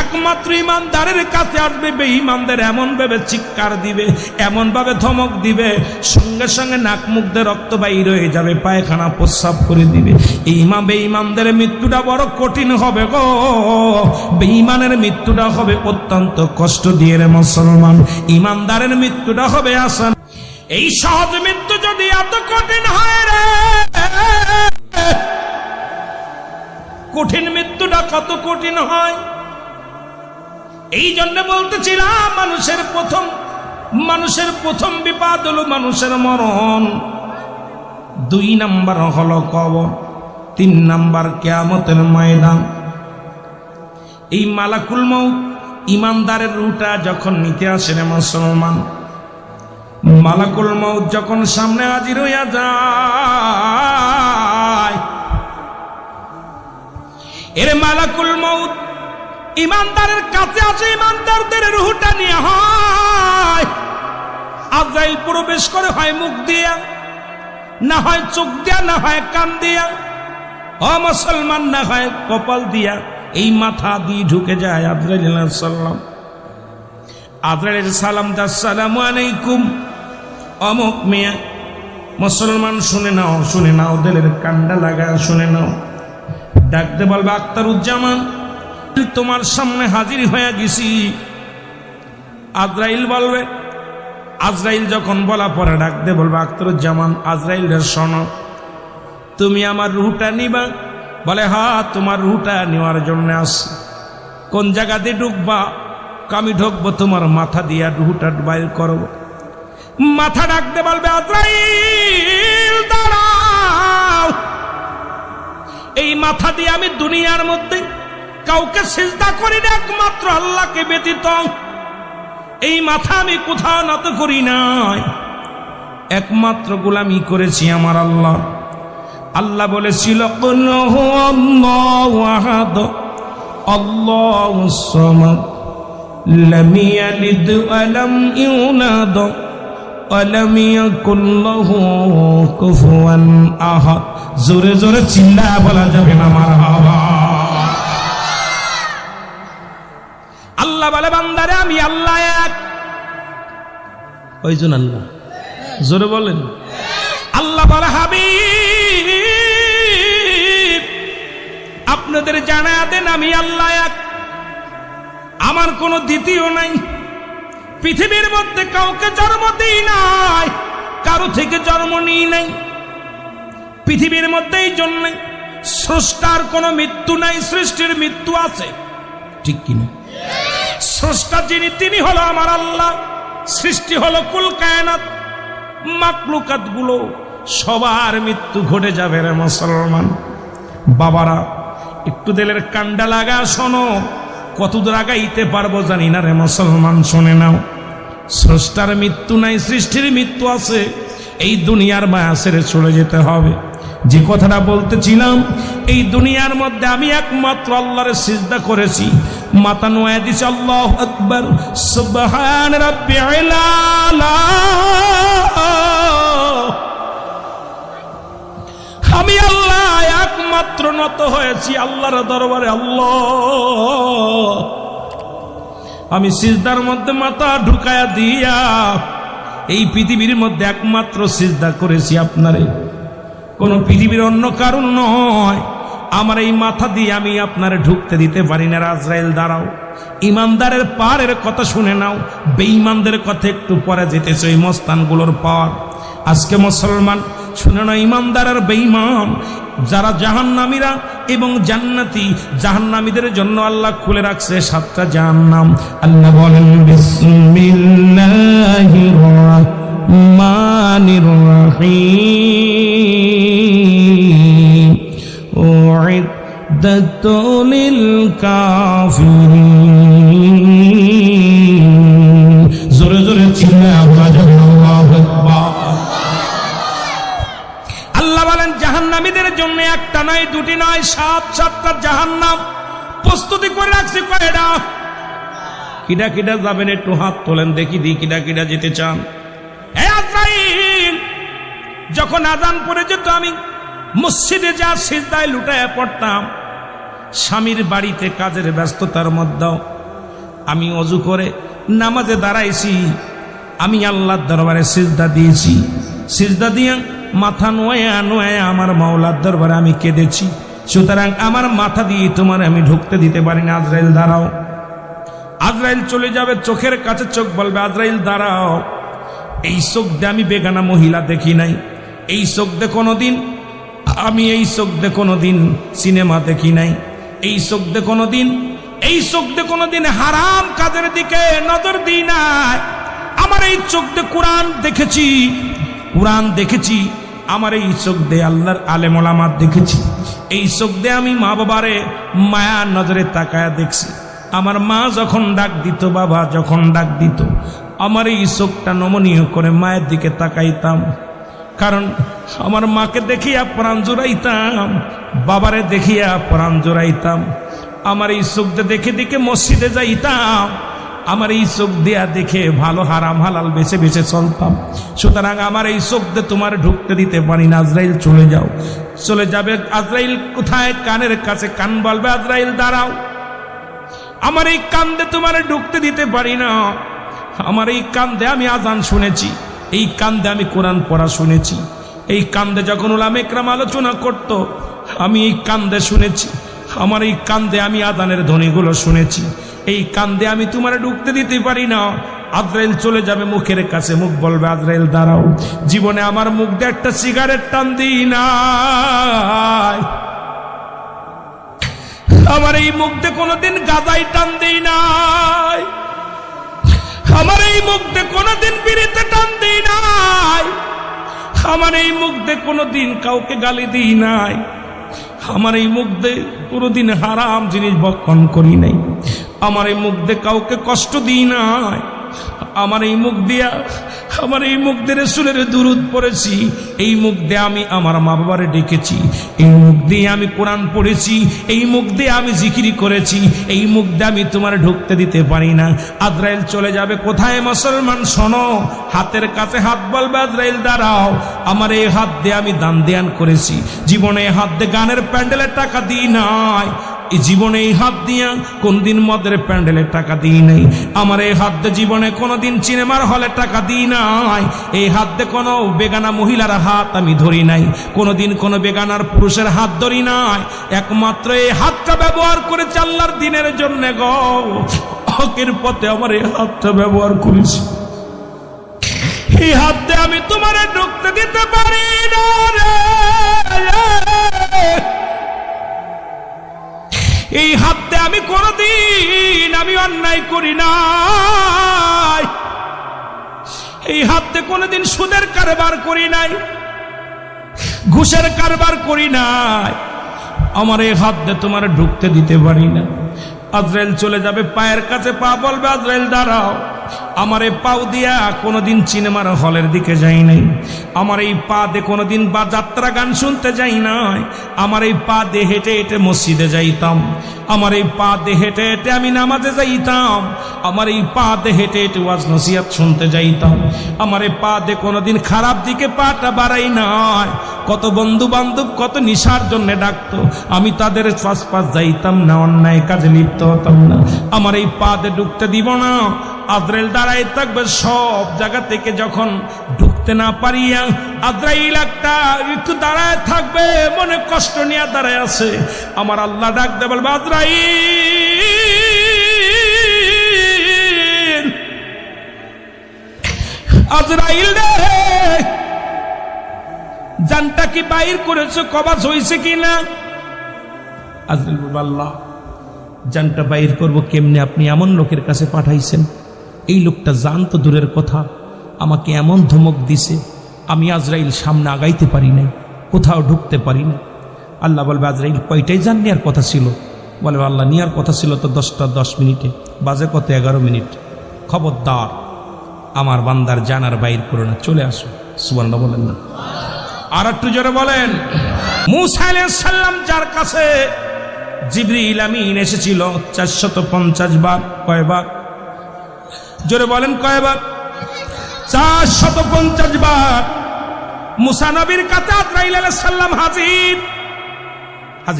একমাত্র ইমানদারের কাছে আসবে, বেঈমানদের এমন ভাবে চিৎকার দিবে, এমন ভাবে ধমক দিবে, সঙ্গে সঙ্গে নাক মুখ দিয়ে রক্ত বাইর হয়ে যাবে, পায়খানা প্রস্রাব করে দিবে। এই বেঈমানদের মৃত্যুটা বড় কঠিন হবে গো, বেঈমানের মৃত্যুটা হবে অত্যন্ত কষ্ট দিয়ে রে মুসলমান, ইমানদারের মৃত্যুটা হবে আসান। এই সহজ মৃত্যু যদি এত কঠিন হয় রে, কঠিন মৃত্যুটা কত কঠিন হয়। এই জন্য বলতেছিলাম মানুষের প্রথম বিপদ হলো মানুষের মরণ, 2 নাম্বার হলো কবর, 3 নাম্বার কিয়ামতের ময়দান। এই মালাকুল মউত ইমানদারের রূহটা যখন নিতে আসে রে মুসলমান, মালাকুল মউত যখন সামনে হাজির হইয়া যায়, এর মালাকুল মউত ইমানদারের কাছে আসে, ইমানদারদের রূহটা নিয়ে হয়। আজরাইল প্রবেশ করে, হয় মুখ দিয়া, না হয় চোখ দিয়া, না হয় কান দিয়া, ও মুসলমান, না হয় কপাল দিয়া, এই মাথা দিয়ে ঢুকে যায় আজরাইল আলাইহিস সালাম। আজরাইল সালাম দা, আসসালামু আলাইকুম। অমুক মিয়া, মুসলমান শুনে নাও, শুনে নাও, দিলের কান্ডা লাগা শুনে নাও। ডাকতে বলবে, আখতারুজ্জামান তোমার সামনে হাজির হয়ে গেছি। আজরাইল বলবে, আজরাইল যখন বলা পরে ডাকতে বলবে, আখতারুজ্জামান আজরাইল রে শোনো, তুমি আমার রূহটা নিবা? বলে, হ্যাঁ তোমার রূহটা নেওয়ার জন্য আসি। কোন জায়গাতে ঢুকবা? আমি ঢুকবো তোমার মাথা দিয়া, রূহটা বাইর করবো। মাথা ডাকতে বলবে, আজরাইল দাঁড়াও, এই মাথা দিয়ে আমি দুনিয়ার মধ্যে কাউকে সিজদা করি না, একমাত্র আল্লাহকে ব্যতীত। এই মাথা আমি কোথাও নত করি নাই, একমাত্র গোলামি করেছি আমার আল্লাহ। আল্লাহ বলেছিল, কুল হুয়াল্লাহু আহাদ আল্লাহুস সামাদ লাম ইয়ালিদ ওয়া লাম ইউলাদ ওয়া লাম ইয়াকুল লাহু কুফুয়ান আহাদ। জোরে জোরে চিল্লায়া বলা যাবে না মারহাবা। আল্লাহ বলে, বান্দারে আমি আল্লাহ এক। ওইজন আল্লাহ, জোরে বলেন। আল্লাহ বলে, হাবিব আপনাদের জানায়া দেন আমি আল্লাহ এক, আমার কোনো দ্বিতীয় নাই। পৃথিবীর মধ্যে কাউকে জন্ম দিই নাই, কারো থেকে জন্ম নিই নাই। পৃথিবীর মধ্যে এই জন্য স্রষ্টার কোনো মৃত্যু নাই, সৃষ্টির মৃত্যু আছে, ঠিক কিনা? স্রষ্টা যিনি, তিনি হলো আমার আল্লাহ। সৃষ্টি হলো কুল কায়নাত, মাকলুকাত গুলো সবার মৃত্যু ঘটে যাবে রে মুসলমান। বাবারা একটু দিলের কান্ডা লাগা শোনো, কতদূর আগাইতে পারবো জানি না রে মুসলমান, শুনে নাও। স্রষ্টার মৃত্যু নাই, সৃষ্টির মৃত্যু আছে। এই দুনিয়ার মায়া ছেড়ে চলে যেতে হবে। যে কথাটা বলতেছিলাম, এই দুনিয়ার মধ্যে আমি একমাত্র আল্লাহর সিজদা করেছি, মাথা নোয়া দিছি, আল্লাহু আকবার, সুবহান রাব্বিল আলা। আমি আল্লাহ একমাত্র নত হয়েছি আল্লাহর দরবারে। আল্লাহ, আমি সিজদার মধ্যে মাথা ঢুকায়া দিয়া এই পৃথিবীর মধ্যে একমাত্র সিজদা করেছি আপনারে, কোন পৃথিবীর অন্য কারণ নয়। আমার এই মাথা দিয়ে আমি আপনারে ঢুকতে দিতে পারি না। আজরাইল দাঁড়াও, ইমানদারের পারের কথা শুনে নাও, বেঈমানদের কথা একটু পরে যেতেছে, ওই মস্তানগুলোর পার। আজকে মুসলমান শুনে নাও, ইমানদার আর বেঈমান যারা জাহান্নামীরা এবং জান্নাতি, জাহান্নামীদের জন্য আল্লাহ খুলে রাখছে 7টা জাহান্নাম। আল্লাহ বলেন, বিসমিল্লাহির রাহমানির রাহিম, উইদ্দাতু লিল কাফিরিন। জোরে জোরে চিল্লায়া বলা যাবে আল্লাহু আকবার। আল্লাহ বলেন, জাহান্নামীদের জন্য একটা নয়, দুটি নয়, 7টা জাহান্নাম প্রস্তুতি করে রাখছি। কয়টা? কিডা কিডা যাবেন একটু হাত তোলেন দেখি দি কিডা কিডা যেতে চান। হে আজরাইল, যখন আজান পড়ে যেত আমি মসজিদে যা সিজদায় লুটায় পড়তাম। স্বামীর বাড়িতে কাজের ব্যস্ততার মধ্যেও আমি অজু করে নামাজে দাঁড়াইছি, আমি আল্লাহর দরবারে সিজদা দিয়েছি। সিজদা দিয়ে মাথা নোয়া নোয়া আমার মাওলার দরবারে আমি কেঁদেছি। সুতরাং আমার মাথা দিয়ে তোমার আমি ঢুকতে দিতে পারি না। আজরাইল দাঁড়াও। আজরাইল চলে যাবে, চোখের কাছে চোখ বলবে আজরাইল দাঁড়াও। এই চোখ দিয়ে আমি বেগানা মহিলা দেখি নাই, এই চোখ দিয়ে কোনোদিন আমি এই চোখ দিয়ে কোনোদিন সিনেমা দেখি নাই, এই চোখ দিয়ে কোনোদিন হারাম কাজের দিকে নজর দিই নাই। আমার এই চোখ দিয়ে কোরআন দেখেছি, আমার এই চোখ দিয়ে আল্লাহর আলেম ওলামাত দেখেছি, এই চোখ দিয়ে আমি মা বাবারে মায়ার নজরে তাকায়া দেখছি। আমার মা যখন ডাক দিত, বাবা যখন ডাক দিত, আমার এই চোখটা নমনীয় করে মায়ের দিকে তাকাইতাম। কারণ আমার মাকে দেখিয়া প্রাণ জোড়াইতাম, বাবারে দেখিয়া প্রাণ জোড়াইতাম। আমার এই চোখ দেখে দেখে মসজিদে যাইতাম, আমার এই চোখ দিয়া দেখে ভালো হারাম হালাল বেছে বেছে চলতাম। সুতরাং আমার এই চোখ দিয়ে তোমার ঢুকতে দিতে পারি না। আজরাইল চলে যাও। চলে যাবে। আজরাইল কোথায়? কানের কাছে কান বলবে আজরাইল দাঁড়াও। আমার এই কান দিয়ে তোমার ঢুকতে দিতে পারি না। আমার এই কান দিয়ে আমি আজান শুনেছি, এই কান দিয়ে আমি কোরআন পড়া শুনেছি, এই কান দিয়ে যখন উলামা ইকরাম আলোচনা করত আমি এই কান দিয়ে শুনেছি, আমার এই কান দিয়ে আমি আজানের ধ্বনিগুলো শুনেছি, এই কান দিয়ে আমি তোমার ঢুকতে দিতে পারি না। আজরাইল চলে যাবে, মুখের কাছে মুখ বলবে আজরাইল দাঁড়াও। জীবনে আমার মুখ দিয়ে একটা সিগারেট টান দিই নাই, আমার এই মুখ দিয়ে কোনোদিন গাঁজাই টান দিই নাই, আমার এই মুখ দিয়ে কোনোদিন বিড়িতে টান দিই নাই, আমার এই মুখ দিয়ে কোনোদিন কাউকে গালি দিই নাই, আমার এই মুখ দিয়ে কোনোদিন হারাম জিনিস ভক্ষণ করি নাই, আমার এই মুখ দিয়ে কাউকে কষ্ট দিই নাই, আমার এই মুখ দিয়ে রাসূলের দুরূদ পড়েছি, এই মুখ দিয়ে আমি আমার মা বাবারে ডেকেছি, এই মুখ দিয়ে আমি কোরআন পড়েছি, এই মুখ দিয়ে আমি জিকির করেছি, এই মুখ দিয়ে আমি তোমার ঢুকতে দিতে পারি না। আজরাইল চলে যাবে। কোথায় মুসলমান শোনো, হাতের কাছে হাত বলবে আজরাইল দাঁড়াও। আমার এই হাত দিয়ে আমি দান দেয়ান করেছি, জীবনে হাত দিয়ে গানের প্যান্ডেলের টাকা দিই নাই, এই জীবনে এই হাত দিয়া কোনদিন মদের প্যান্ডেলের টাকা দিই নাই, আমার এই হাত দিয়ে জীবনে কোনোদিন সিনেমার হলে টাকা দিই নাই, এই হাত দিয়ে কোনো বেগানা মহিলার হাত আমি ধরি নাই, কোনোদিন কোনো বেগানার পুরুষের হাত ধরি নাই। একমাত্র এই হাতটা ব্যবহার করেছি আল্লাহর দিনের জন্য গো, হকের পথে আমার এই হাতটা ব্যবহার করেছি। এই হাত দিয়ে আমি তোমার ঢুকতে দিতে পারি না রে, এই হাতে আমি কোনদিন আমি অন্যায় করি নাই, এই হাতে কোনদিন সুদের কারবার করি নাই, ঘুষের কারবার করি নাই, আমার এই হাত দিয়ে তোমার ঢুকতে দিতে পারি না। আজরাইল চলে যাবে, পায়ের কাছে পা বলবে আজরাইল দাঁড়াও। আমার এই পাও দিয়া কোনোদিন সিনেমার হলের দিকে যাই নাই, আমার এই পা দিয়ে কোনোদিন বা যাত্রা গান শুনতে যাই নাই, আমার এই পা দিয়ে হেঁটে হেঁটে মসজিদে যাইতাম, আমার এই পা দিয়ে হেঁটে হেঁটে আমি নামাজে যাইতাম, আমার এই পা দিয়ে হেঁটে হেঁটে ওয়াজ নসিহত শুনতে যাইতাম, আমার এই পা দিয়ে কোনোদিন খারাপ দিকে পাটা বাড়াই নাই। কত বন্ধু বান্ধব কত নিশার জন্য ডাকতো, আমি তাদের পাশ যাইতাম না, অন্যায় কাজে লিপ্ত হতাম না। আমার এই পা দিয়ে ঢুকতে দিব না। আজরাইল দাঁড়ায় থাকবে সব জায়গা থেকে, যখন ঢুকতে না পারিয়া আজরাইল একটু দাঁড়ায় থাকবে, মনে কষ্ট নিয়ে দাঁড়ায় আছে। আমার আল্লাহ ডাক দে বলবে আজরাইল, আজরাইল রে জানটা কি বাইর করেছো, কবাজ হয়েছে কিনা? আজরাইল বলবে আল্লাহ জানটা বাইর করবো কেমনে, আপনি এমন লোকের কাছে পাঠাইছেন, এই লোকটা জান তো দূরের কথা, আমাকে এমন ধমক দিছে, আমি আজরাইল সামনে আগাইতে পারি না, কোথাও ঢুকতে পারি না। আল্লাহ বলবে আজরাইল কয়টাই জান নেওয়ার কথা ছিল? বলে আল্লাহ নেওয়ার কথা ছিল তো 10টা 10 মিনিটে, বাজে কত 11 মিনিট। খবরদার আমার বান্দার জানার বাইর করো না, চলে আসো। সুবহানাল্লাহ বলেন না? আর একটু জোরে বলেন। মূসা আলাইহিস সালাম যার কাছে জিবরিল আমিন এসেছিল 450 বার, কয়বার? জোরে বলেন কয়বার? 450 বার। মুসা নবীর কাছে আজরাইল আলাইহিস সালাম হাজির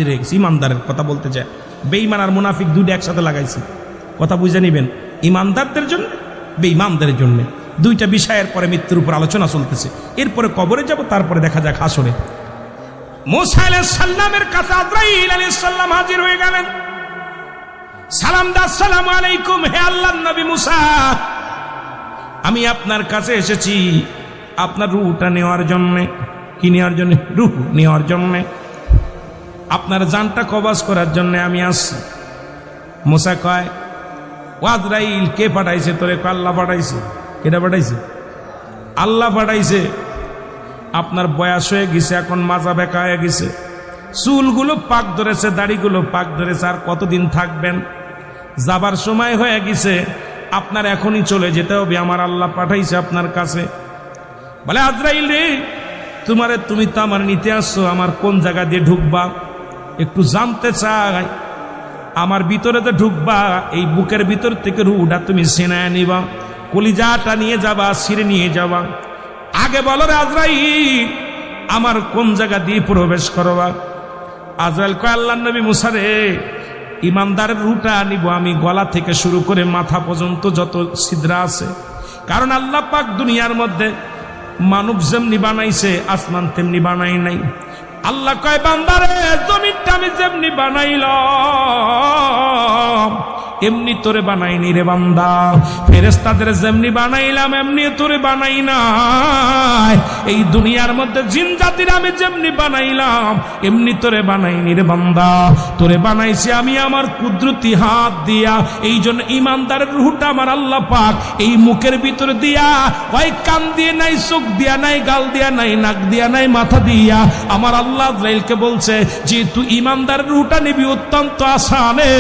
হয়ে গেছে। ইমানদারের কথা বলতে যায়, বেঈমান আর মুনাফিক দুইটা একসাথে লাগাইছে। কথা বুঝে নিবেন, ইমানদারদের জন্য, বেঈমানদের জন্য। দুইটা বিষয়ের পরে মৃত্যুর উপর আলোচনা চলতেছে। এরপরে কবরে যাব, তারপরে দেখা যাক হাসরে। মুসা আলাইহিস সালামের কাছে আজরাইল আলাইহিস সালাম হাজির হয়ে গেলেন। সালাম দা, আসসালামু আলাইকুম, হে আল্লাহর নবী মুসা, আমি আপনার কাছে এসেছি আপনার রূহটা নেওয়ার জন্য। কি নেওয়ার জন্য? রূহ নেওয়ার জন্য, আপনার জানটা কবজ করার জন্য আমি আসছি। মুসা কয়, ও আজরাইল, কে পাঠাইছে তোরে? আল্লাহ পাঠাইছে। কেটা পাঠাইছে? আল্লাহ পাঠাইছে। আপনার বয়স হয়ে গেছে, এখন মাজা বেঁকা হয়ে গেছে, চুলগুলো পাক ধরেছে, দাড়িগুলো পাক ধরেছে, আর কতদিন থাকবেন? যাবার সময় হয়ে গেছে, আপনার এখনই চলে যেতে হবে, আমার আল্লাহ পাঠাইছে আপনার কাছে। বলে, আজরাইল রে, তুমি তো আমার নিতে আসছো, আমার কোন জায়গা দিয়ে ঢুকবা একটু জানতে চাই। আমার ভিতরে তো ঢুকবা, এই বুকের ভিতর থেকে রুহটা তুমি ছিনায় নিবা, কলিজাটা নিয়ে যাবা, ছিঁড়ে নিয়ে যাবা। আগে বলো রে আজরাইল, আমার কোন জায়গা দিয়ে প্রবেশ করবা? আজরাইল কয়, আল্লাহর নবী মুসা রে, ইমানদারের রুহটা নিব আমি গলা থেকে শুরু করে মাথা পর্যন্ত যত ছিদ্রা আছে। কারণ আল্লাহ পাক দুনিয়ার মধ্যে মানব যেমনি বানাইছে, আসমান তেমনি বানাই নাই। আল্লাহ কয়, বান্দারে, জমিনটা আমি যেমনি বানাইলাম এমনি তোরে বানাইনি রে বান্দা। ফেরেশতাদের যেমনি বানাইলাম এমনি তোরে বানাই নাই। এই দুনিয়ার মধ্যে জিন জাতির আমি যেমনি বানাইলাম এমনি তোরে বানাইনি রে বান্দা। তোরে বানাইছি আমি আমার কুদরতি হাত দিয়া। এই জন্য ইমানদারের রূহটা আমার আল্লাহ পাক এই মুখের ভিতরে দিয়া, হয় কান দিয়ে নাই, চোখ দিয়া নাই, গাল দিয়া নাই, নাক দিয়া নাই, মাথা দিয়া আমার আল্লাহ আজরাইলকে বলছে যে তুই ইমানদারের রূহটা নিবি, অত্যন্ত আসানে।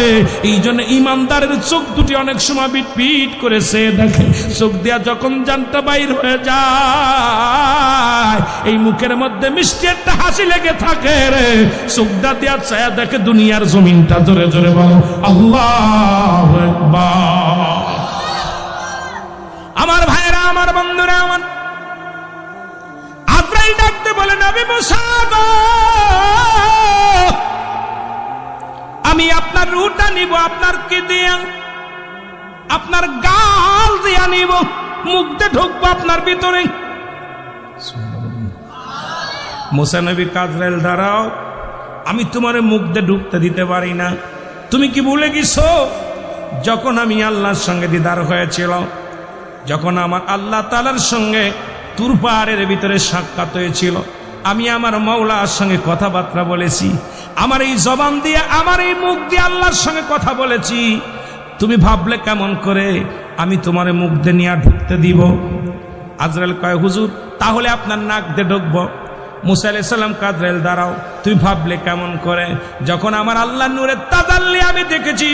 এই জন্য ইমানদারের চোখ দুটি অনেক সময় বিট করেছে, দেখে চোখ দিয়া যখন জানটা বাইর হয়ে যায়, এই মুখের মধ্যে মিষ্টি একটা হাসি লেগে থাকে রে, চোখটা দিয়া ছায়া দেখে দুনিয়ার জমিনটা। জোরে জোরে বলো আল্লাহু আকবার। আমার ভাইরা, আমার বন্ধুরা, আমার আজরাইল ডাকতে বলে, নবী মুসা গো, আমি আপনার রূহটা নিব, আপনার কি দিয়া? আপনার গাল দিয়া নিব, মুখ দিয়ে ঢুকবো আপনার ভিতরে। মুসা নবী, আজরাইল দাঁড়াও, আমি তোমার মুখ দিয়ে ঢুকতে দিতে পারি না। তুমি কি ভুলে গেছো যখন আমি আল্লাহর সঙ্গে দিদার হয়েছিল, যখন আমার আল্লাহ তাআলার সঙ্গে তুর পাহাড়ের ভিতরে সাক্ষাৎ হয়েছিল, আমি আমার মাওলার সঙ্গে কথাবার্তা বলেছি, আমার এই জবান দিয়ে, আমার এই মুখ দিয়ে আল্লাহর সঙ্গে কথা বলেছি। তুমি ভাবলে কেমন করে আমি তোমার মুখ দিয়ে নিয়ে ঢুকতে দিব? আজরাইল কয়, হুজুর, তাহলে আপনার নাক দিয়ে ঢুকবো। মুসা আলাইহিস সালাম, আজরাইল দাঁড়াও, তুমি ভাবলে কেমন করে? যখন আমার আল্লাহর নূরের তাজাল্লি আমি দেখেছি,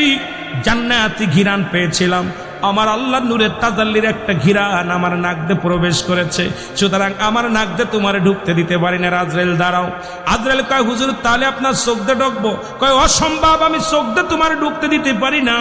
জান্নাতি ঘিরান পেয়েছিলাম, আমার আল্লাহর নূরের তাজাল্লির একটা ঘিরান আমার নাক দিয়ে প্রবেশ করেছে, সুতরাং আমার নাক দিয়ে তোমারে ঢুকতে দিতে পারি না। আজরাইল দাঁড়াও। আজরাইল কয়, হুজুর, তাহলে আপনার চোখ দিয়ে ঢুকবো? কয়, অসম্ভব, আমি চোখ দিয়ে তোমার ঢুকতে দিতে পারি না।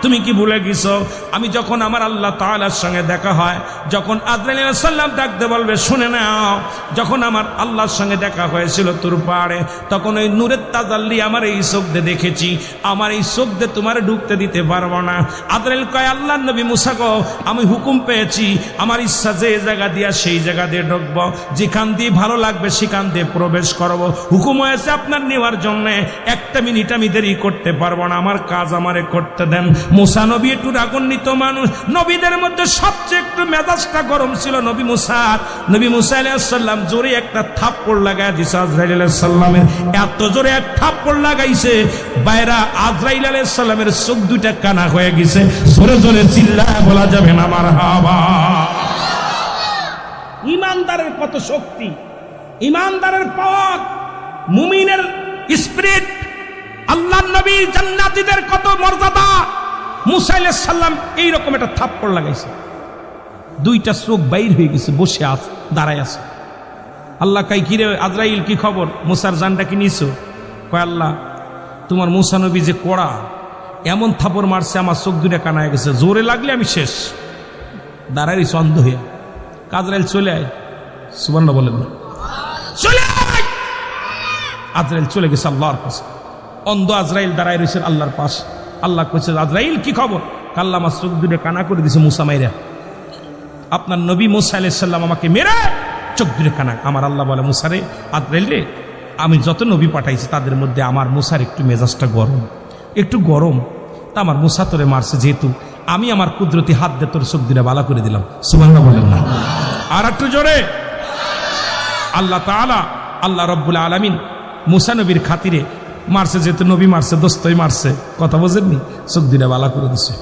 তুমি কি ভুলে গেছো আমি যখন আমার আল্লাহ তাআলার সঙ্গে দেখা হয়, যখন আজরাইল আলাইহিস সালাম ডাকতে বলবে, শুনে নাও, যখন আমার আল্লাহর সঙ্গে দেখা হয়েছিল তুর পাহাড়ে, তখন ওই নূরের তাজাল্লি আমার এই চোখ দিয়ে দেখেছি, আমার এই চোখ দিয়ে তোমার ঢুকতে দিতে পারবো না। আজরাইল কয়, আল্লাহ নবী মুসা গো, আমি হুকুম পেয়েছি, আমার ইচ্ছা যে জায়গা দিয়া সেই জায়গা দিয়ে ঢুকবো, যেখান দিয়ে ভালো লাগবে সেখান দিয়ে প্রবেশ করব। হুকুম হয়েছে আপনার নেওয়ার জন্য, একটা মিনিট আমি দেরি করতে পারবো না, আমার কাজ আমারে করতে দেন। মুসা নবী একটু রাগান্বিত মানুষ, নবীদের মধ্যে সবচেয়ে একটু মেজাজটা গরম ছিল নবী মুসা। নবী মুসা আলাইহিস সালাম জোরে একটা থাপ্পড় লাগায় দিছে আজরাইল আলাইহিস সালামের, এত জোরে এক থাপ্পড় লাগাইছে, বাইরা আজরাইল আলাইহিস সালামের চোখ দুইটা কানা হয়ে গেছে। জোরে জোরে চিল্লায় বলা যাবে না মারহাবা। ইমানদারের কত শক্তি, ইমানদারের পাওয়ার, মুমিনের স্পিরিট, আল্লাহর নবী জান্নাতীদের কত মর্যাদা। মুসা আলাইহিস সালাম এইরকম একটা থাপ্পড় লাগাইছে, দুইটা চোখ বাইর হয়ে গেছে, বসে আছে, দাঁড়ায় আছে। আল্লাহ কয়, কিরে আজরাইল, কি খবর? মুসার জানটা কি নিছো? কয়, আল্লাহ, তোমার মুসা নবী যে কড়া, এমন থাপড় মারছে আমার চোখ দুটা কানা হয়ে গেছে, জোরে লাগলে আমি শেষ। দাঁড়াই ছন্দ হইয়া। আজরাইল চলে আয়, সুবহানাল্লাহ বলেন না, চলে আয়। আজরাইল চলে গেছে আল্লাহর কাছে। অন্ধ আজরাইল দাঁড়ায় রয়েছে আল্লাহর পাশ। আল্লাহ কইছে, আজরাইল কি খবর? আল্লাহ আমার চোখ দুটো কানা করে দিছে মুসা মাইরা। আপনার নবী মুসা আলাইহিস সালাম আমাকে মেরে চোখ দুটো কানা। আমার আল্লাহ বলে, মুসারে, আজরাইল রে, আমি যত নবী পাঠাইছি তাদের মধ্যে আমার মুসার একটু মেজাজটা গরম, একটু গরম। তা আমার মুসা তোরে মারছে, যেহেতু আমি আমার কুদরতি হাত দিয়ে তোর চোখ দুটো বালা করে দিলাম। সুবহানাল্লাহ বলেন না, আর একটু জোরে। আল্লাহ তাআলা, আল্লাহ রব্বুল আলামিন মুসা নবীর খাতিরে মারছে, যেহেতু নবী মারছে, দোস্তই মারছে, কথা বোঝেননি, চোখ দুটা বালা করে দিছে।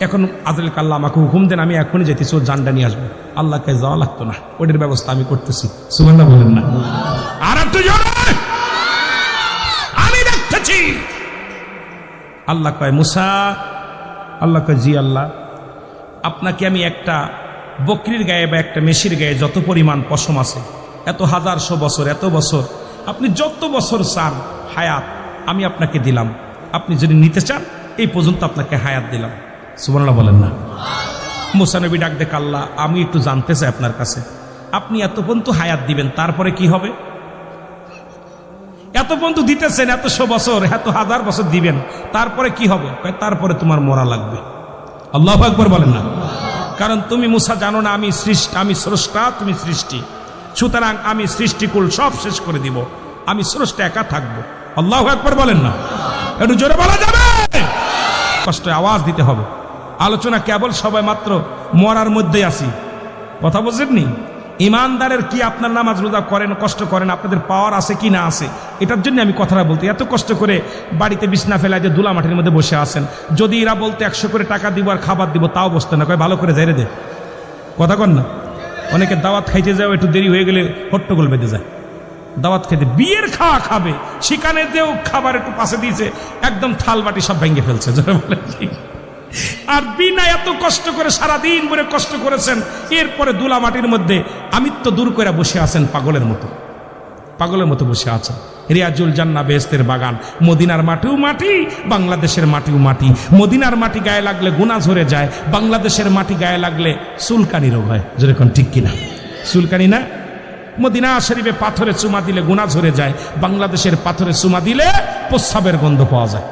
এখন আজরাইলকে আল্লাহ আমাকে হুকুম দেন, আমি এখনই যেতেছি, ও জানটা নিয়ে আসবো। আল্লাহকে যাওয়া লাগতো না, ওটার ব্যবস্থা আমি করতেছি। সুবহানাল্লাহ বলেন না, আর একটু জোরে। আমি দেখতেছি। আল্লাহ কয়, মুসা, আল্লাহ কয়, জি আল্লাহ, আপনাকে আমি একটা বকরির গায়ে বা একটা মেষির গায়ে যত পরিমাণ পশম আছে, এত হাজারশো বছর, এত বছর, আপনি যত বছর চান হায়াত আমি আপনাকে দিলাম। আপনি যদি নিতে চান এই পর্যন্ত আপনাকে হায়াত দিলাম। সুবহানাল্লাহ বলেন না। মুসা নবী ডাক দেখ, আল্লাহ আমি একটু জানতে চাই আপনার কাছে, আপনি এত পর্যন্ত হায়াত দিবেন, তারপরে কি হবে? এত পর্যন্ত দিতেছেন, এতশো বছর, এত হাজার বছর দিবেন, তারপরে কি হবে? তারপরে তোমার মরা লাগবে। আল্লাহু আকবার বলেন না। কারণ তুমি মুসা জানো না আমি সৃষ্টি, আমি স্রষ্টা, তুমি সৃষ্টি, সুতরাং আমি সৃষ্টিকুল সব শেষ করে দিব, আমি স্রষ্টা একা থাকবো। আল্লাহু আকবার বলেন না, একটু জোরে বলা যাবে? কষ্ট আওয়াজ দিতে হবে। আলোচনা কেবল সবাই মাত্র মরার মধ্যেই আছি, কথা বুঝেননি? ইমানদারের কি আপনার নামাজ রোজা করেন, কষ্ট করেন, আপনাদের পাওয়ার আছে কি না আছে, এটার জন্য আমি কথাটা বলতে। এত কষ্ট করে বাড়িতে বিছনা ফেলায় যে দুলা মাটির মধ্যে বসে আছেন, যদি এরা বলতে 100 করে টাকা দিব আর খাবার দিব, তাও বসতে না, কয় ভালো করে যাইরে দে, কথা কন না। অনেকে দাওয়াত খাইতে যাও, একটু দেরি হয়ে গেলে হট্টগোল বেঁধে যায়। দাওয়াত খেতে, বিয়ের খাওয়া খাবে, সেখানে যেও খাবার একটু পাশে দিয়েছে, একদম থাল বাটি সব ভেঙে ফেলছে। আর বিনা এত কষ্ট করে সারাদিন ভরে কষ্ট করেছেন, এরপরে দুলা মাটির মধ্যে আমিত্ব দূর করে বসে আছেন, পাগলের মতো, পাগলের মতো বসে আছেন। রিয়াজুল জান্নাহ বেহেশতের বাগান, মদিনার মাটিও মাটি, বাংলাদেশের মাটিও মাটি। মদিনার মাটি গায়ে লাগলে গুনাহ ঝরে যায়, বাংলাদেশের মাটি গায়ে লাগলে চুলকানি রোগ হয়। যেরকম ঠিক কিনা? চুলকানি না? মদিনা শরীফে পাথরে চুমা দিলে গুনাহ ঝরে যায়, বাংলাদেশের পাথরে চুমা দিলে প্রস্রাবের গন্ধ পাওয়া যায়।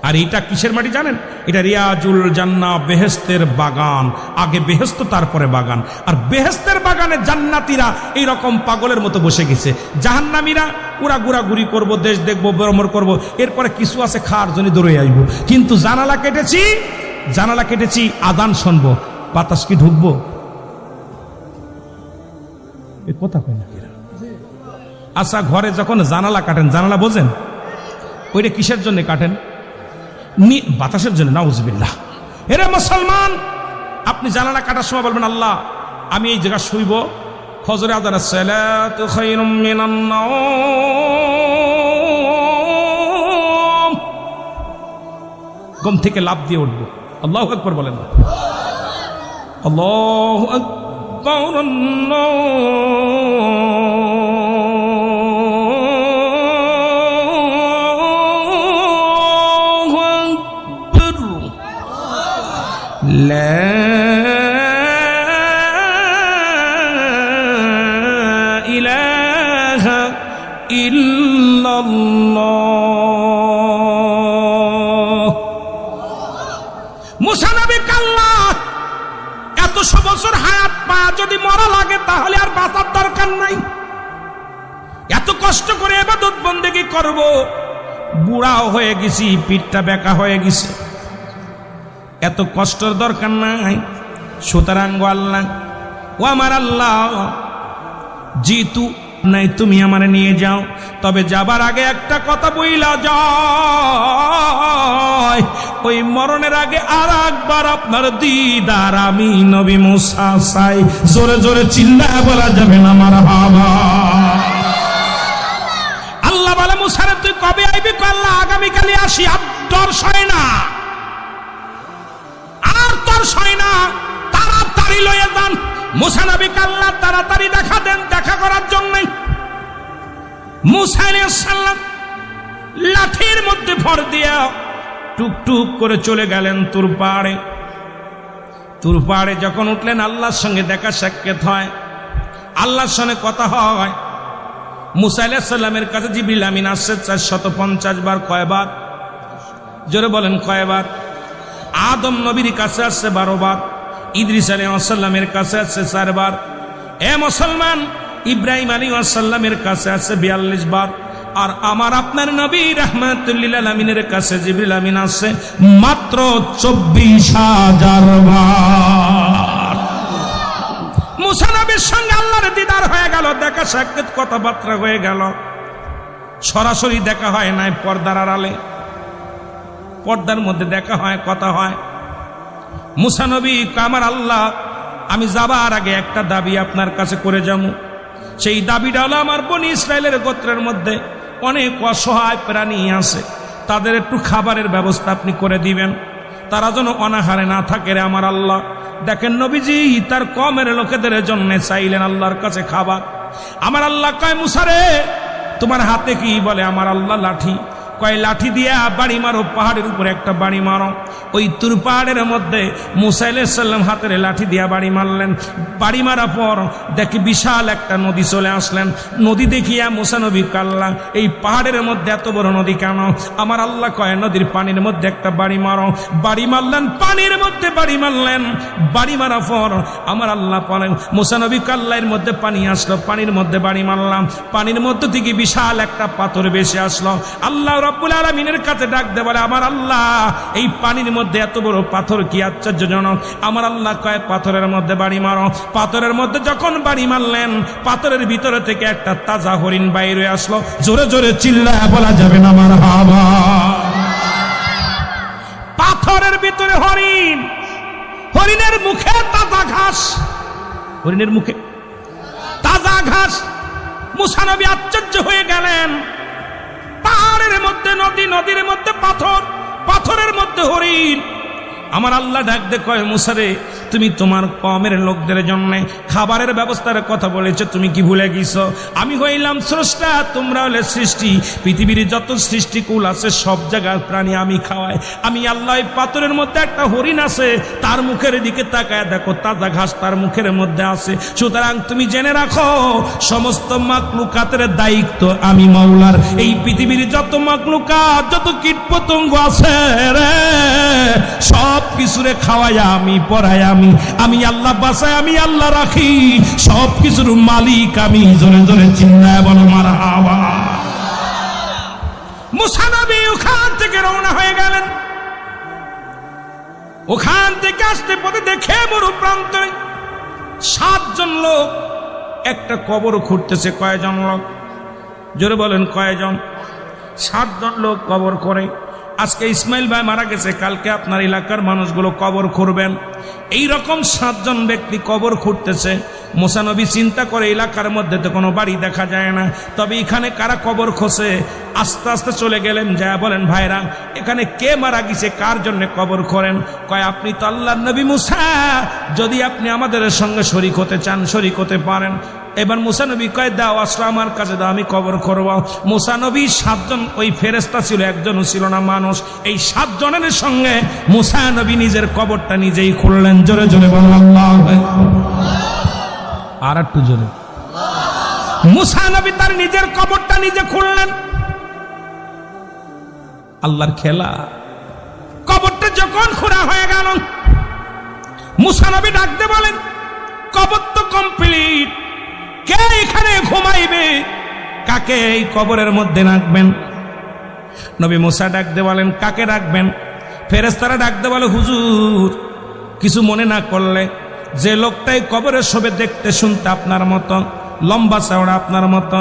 আর এটা কিসের মাটি জানেন? এটা রিয়াজুল জান্নাহ বেহেশতের বাগান। আগে বেহেশত, তারপরে বাগান। আর বেহেশতের বাগানে জান্নাতীরা এইরকম পাগলের মতো বসে গেছে। জাহান্নামীরা ওরা ঘোরাঘুরি করবো, দেশ দেখবো, ভ্রমণ করবো, এরপরে কিছু আছে খাওয়ার জন্য দৌড়ে আসবো। কিন্তু জানালা কেটেছি, আযান শুনবো, বাতাস কি ঢুকবো? এ কথা কয় না। আচ্ছা, ঘরে যখন জানালা কাটেন, জানালা বোঝেন? ওইটা কিসের জন্য কাটেন? বাতাসের জন্য। নাউজুবিল্লাহ। এরে মুসলমান, আপনি জানালা কাটার সময় বলবেন, আল্লাহ আমি এই জায়গা শুইব, ফজরে আযান, সালাতু খায়রুম মিনান নাওম, ঘুম থেকে লাফ দিয়ে উঠবো। আল্লাহু আকবার বলেন। আল্লাহু আকবার, لا إله إلا الله। মুসা নবী কাল্লা, এতশো বছর হায়াত পা যদি মরা লাগে তাহলে আর বাঁচার দরকার নাই। এত কষ্ট করে ইবাদত বন্দেগী করব, বুড়াও হয়ে গেছি, পিঠটা বেঁকা হয়ে গেছে, এত কষ্টের দরকার নাই। সুতরাং আল্লাহ, ও আমার আল্লাহ, জিতু নাই তুমি আমারে নিয়ে যাও, তবে যাবার আগে একটা কথা বইলা যায়, ওই মরণের আগে আর একবার আপনার দিদার আমি নবী মুসা চাই। জোরে জোরে চিল্লায় বলা যাবে না মারহাবা। আল্লাহ বলে, মুসারে তুই কবে আইবি? আল্লাহ আগামীকালই আসি। আর ডর সয় না, আর তোর সয় না, তাড়াতাড়ি লয়ে যান। মুসা নবীকে আল্লাহ তাড়াতাড়ি দেখা দেন দেখা করার জন্য। মুসা আলাইহিস সালাম লাঠির মধ্যে ভর দিয়া টুক টুক করে চলে গেলেন তুর পাড়ে। তুর পাহাড়ে যখন উঠলেন আল্লাহর সঙ্গে দেখা সাক্ষাৎ হয়, আল্লাহর সঙ্গে কথা হয়। মুসা আলাইহিস সালামের কাছে জিবরিল আমিন আসছে 450 বার। কয়বার? জোরে বলেন কয়বার? আদম নবীর কাছে আসছে 12 বার। ইদ্রিস আলাইহিস সালামের কাছে আসছে 4 বার। এ মুসলমান, ইব্রাহিম আলাইহিস সালামের কাছে আসছে 42 বার। আর আমার আপনার নবী রাহমাতুল লিল আলামিনের কাছে জিবরিল আমিন আসছে মাত্র 24,000 বার। মুসা নবীর সঙ্গে আল্লাহর দিদার হয়ে গেল, দেখা সাক্ষাৎ কথাবার্তা হয়ে গেল। সরাসরি দেখা হয় নাই, পর্দার আড়ালে, পর্দার মধ্যে দেখা হয়, কথা হয়। মুসা নবী আমার আল্লাহ, আমি যাবার আগে একটা দাবি আপনার কাছে করে যাব। সেই দাবিটা হলো আমার বনি ইসরায়েলের গোত্রের মধ্যে অনেক অসহায় প্রাণী আছে, তাদের একটু খাবারের ব্যবস্থা আপনি করে দিবেন, তারা যেন অনাহারে না থাকে রে আমার আল্লাহ। দেখেন নবীজি তার কমের লোকেদের জন্য চাইলেন আল্লাহর কাছে খাবার। আমার আল্লাহ কয় মুসা রে তোমার হাতে কি? বলে আমার আল্লাহ লাঠি। কয় লাঠি দিয়া বাড়ি মারো, পাহাড়ের উপরে একটা বাড়ি মারো। ওই তুর পাহাড়ের মধ্যে মুসা আলাইহিস সালাম হাতের লাঠি দিয়া বাড়ি মারলেন। বাড়ি মারার পর দেখি বিশাল একটা নদী চলে আসলেন। নদী দেখিয়া মুসা নবী কাল্লা, এই পাহাড়ের মধ্যে এত বড় নদী কেন? আমার আল্লাহ কয় নদীর পানির মধ্যে একটা বাড়ি মারো। বাড়ি মারলেন, পানির মধ্যে বাড়ি মারলেন। বাড়ি মারার পর আমার আল্লাহ বলেন মুসা নবী কাল্লার মধ্যে পানি আসলো, পানির মধ্যে বাড়ি মারলাম। পানির মধ্যে থেকে বিশাল একটা পাথর ভেসে আসলো। আল্লাহ রব্বুল আলামিনের কাছে ডাক দে, বলে আমার আল্লাহ এই পানির মধ্যে এত বড় পাথর কি আশ্চর্যজনক। আমার আল্লাহ কয় পাথরের মধ্যে বাড়ি মারো। পাথরের মধ্যে যখন বাড়ি মারলেন, পাথরের ভিতরে থেকে একটা তাজা হরিণ বাইরে আসলো। জোরে জোরে চিল্লায় বলা যাবে না মারহাবা। পাথরের ভিতরে হরিণ, হরিণের মুখে তাজা ঘাস, হরিণের মুখে তাজা ঘাস। মুসা নবী আশ্চর্য হয়ে গেলেন। পাহাড়ের মধ্যে নদী, নদীর মধ্যে পাথর, পাথরের মধ্যে হরিণ। আমার আল্লাহ ডাক দে কয় মুসা রে তুমি তোমার কমের লোকদের জন্য খাবারের ব্যবস্থার কথা বলেছো, তুমি কি ভুলে গেছো? আমি হইলাম স্রষ্টা, তোমরা হলে সৃষ্টি। পৃথিবীর যত সৃষ্টিকুল আছে সব জায়গার প্রাণী আমি খাওয়াই। আমি আল্লাহ পাথরের মধ্যে একটা হরিণ আছে, তার মুখের দিকে তাকায় দেখো তাজা ঘাস তার মুখের মধ্যে আছে। সুতরাং তুমি জেনে রাখো সমস্ত মাকলুকাতের দায়িত্ব আমি মাওলার। এই পৃথিবীর যত মাকলুকাত, যত কীট পতঙ্গ আছে রে, সব কিছুরে খাওয়াই আমি, পড়াই আমি, আমি আল্লাহ বাঁচাই, আমি আল্লাহ রাখি, সব কিছুর মালিক আমি। জোরে জোরে চিল্লায় বলো মারহাবা। মুসা নবী ওখান থেকে রওনা হয়ে গেলেন। ওখান থেকে আসতে পথে দেখে মরু প্রান্তরে 7 জন লোক একটা কবর খুঁড়তেছে। কয়জন লোক? জোরে বলেন কয়জন? 7 জন লোক কবর করে। আজকে ইসমাইল ভাই মারা গেছে, কালকে আপনার এলাকার মানুষগুলো কবর খুঁড়বেন। এইরকম 7 জন ব্যক্তি কবর খুঁড়তেছে। মুসা নবী চিন্তা করে এলাকার মধ্যে তো কোনো বাড়ি দেখা যায় না, তবে এখানে কারা কবর খোসে? আস্তে আস্তে চলে গেলেন, যা বলেন ভাইরা এখানে কে মারা গেছে, কার জন্য কবর করেন? কয় আপনি তো আল্লাহর নবী মুসা, যদি আপনি আমাদের সঙ্গে শরীক হতে চান শরীক হতে পারেন। এবার মুসা নবী কয় দাও আসলে আমার কাছে দাও, আমি কবর করব। মুসা নবী 7 জন, ওই ফেরেশতা ছিল, একজনও ছিল না মানুষ। এই 7 জনের সঙ্গে মুসা নবী নিজের কবরটা নিজেই খুললেন। জোরে জোরে বলেন আল্লাহু আকবার। আর একটু জোরে। মুসা নবী তার নিজের কবরটা নিজে খুললেন। আল্লাহর খেলা। কবরটা যখন খোঁড়া হয়ে গেল, মুসা নবী ডাকতে বলেন কবর তো কমপ্লিট, কে এখানে ঘুমাইবে? কাকে এই কবরের মধ্যে রাখবেন? নবী মুসা ডাকতে বলেন কাকে রাখবেন? ফেরেশতারা ডাকতে বলে হুজুর কিছু মনে না করলে যে লোকটাই কবরে শোবে দেখতে শুনতে আপনার মতো, লম্বা চওড়া আপনার মতো,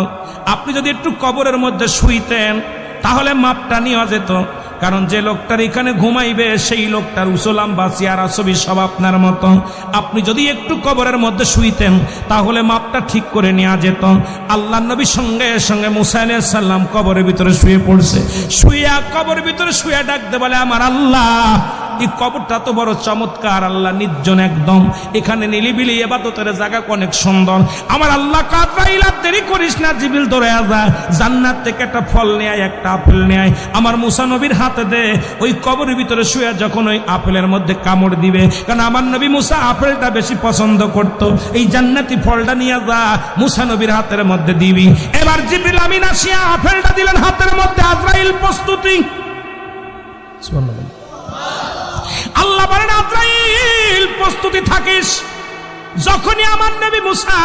আপনি যদি একটু কবরের মধ্যে শুইতেন তাহলে মাপটা নেওয়া যেত। কারণ যে লোকটার এখানে ঘুমাইবে সেই লোকটার উঁচু লম্বা চেহারা ছবি সব আপনার মতো। আপনি যদি একটু কবরের মধ্যে শুইতেন তাহলে মাপটা ঠিক করে নেওয়া যেত। আল্লাহ নবী সঙ্গে সঙ্গে মুসা আলাইহিস সালাম কবরের ভিতরে শুয়ে পড়ছে। শুইয়া কবরের ভিতরে শুয়ে ডাকতে বলে আমার আল্লাহ এই কবরটা তো বড় চমৎকার, আল্লাহ নির্জন একদম, এখানে নিলিবিলি ইবাদতের জায়গা অনেক সুন্দর। আমার আল্লাহ আজরাইল আর দেরি করিস না, জিবরিল ধরে যা, জান্নাত থেকে একটা ফল নিয়ে আয়, একটা আপেল নিয়ে আয়, আমার মুসা নবীর হাতে দে। ওই কবরের ভিতরে শুয়ে যখন ওই আপেলের মধ্যে কামড় দিবে, কারণ আমার নবী মুসা আপেলটা বেশি পছন্দ করত, এই জান্নাতি ফলটা নিয়ে যা মুসা নবীর হাতের মধ্যে দিবি। এবার জিবরিল আমিন আসিয়া আপেলটা দিলেন হাতের মধ্যে, আজরাইল প্রস্তুতি। সুবহানাল্লাহ। আল্লাহ বলেন আজরাইল প্রস্তুতি থাকিস, যখনই আমার নবী মুসা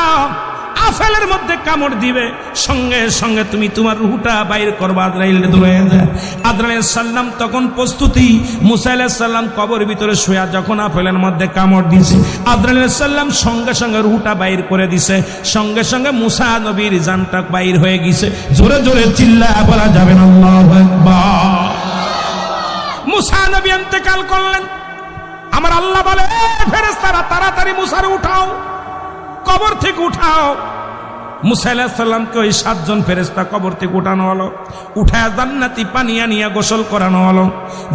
আপেলের মধ্যে কামড় দিবে সঙ্গে সঙ্গে তুমি তোমার রূহটা বাইর করবা। আজরাইল দৌড়ে যায়, আজরাইল সাল্লাম তখন প্রস্তুতি। মুসা আলাইহিস সালাম কবরের ভিতরে শুয়ে যখন আপেলের মধ্যে কামড় দিয়েছে, আজরাইল সাল্লাম সঙ্গে সঙ্গে রূহটা বাইর করে দিছে, সঙ্গে সঙ্গে মুসা নবীর জানটা বাইর হয়ে গেছে। জোরে জোরে চিল্লায়া বলা যাবে না আল্লাহু আকবার। মুসা নবী ইন্তেকাল করলেন। আমার আল্লাহ বলে ফেরেশতারা তাড়াতাড়ি মুসারে উঠাও, কবর থেকে উঠাও। মুসা আলাইহিস সালামকে ওই 7 জন ফেরেশতা কবর থেকে উঠানো হলো, উঠায় জান্নাতি পানি আনিয়া গোসল করানো হলো,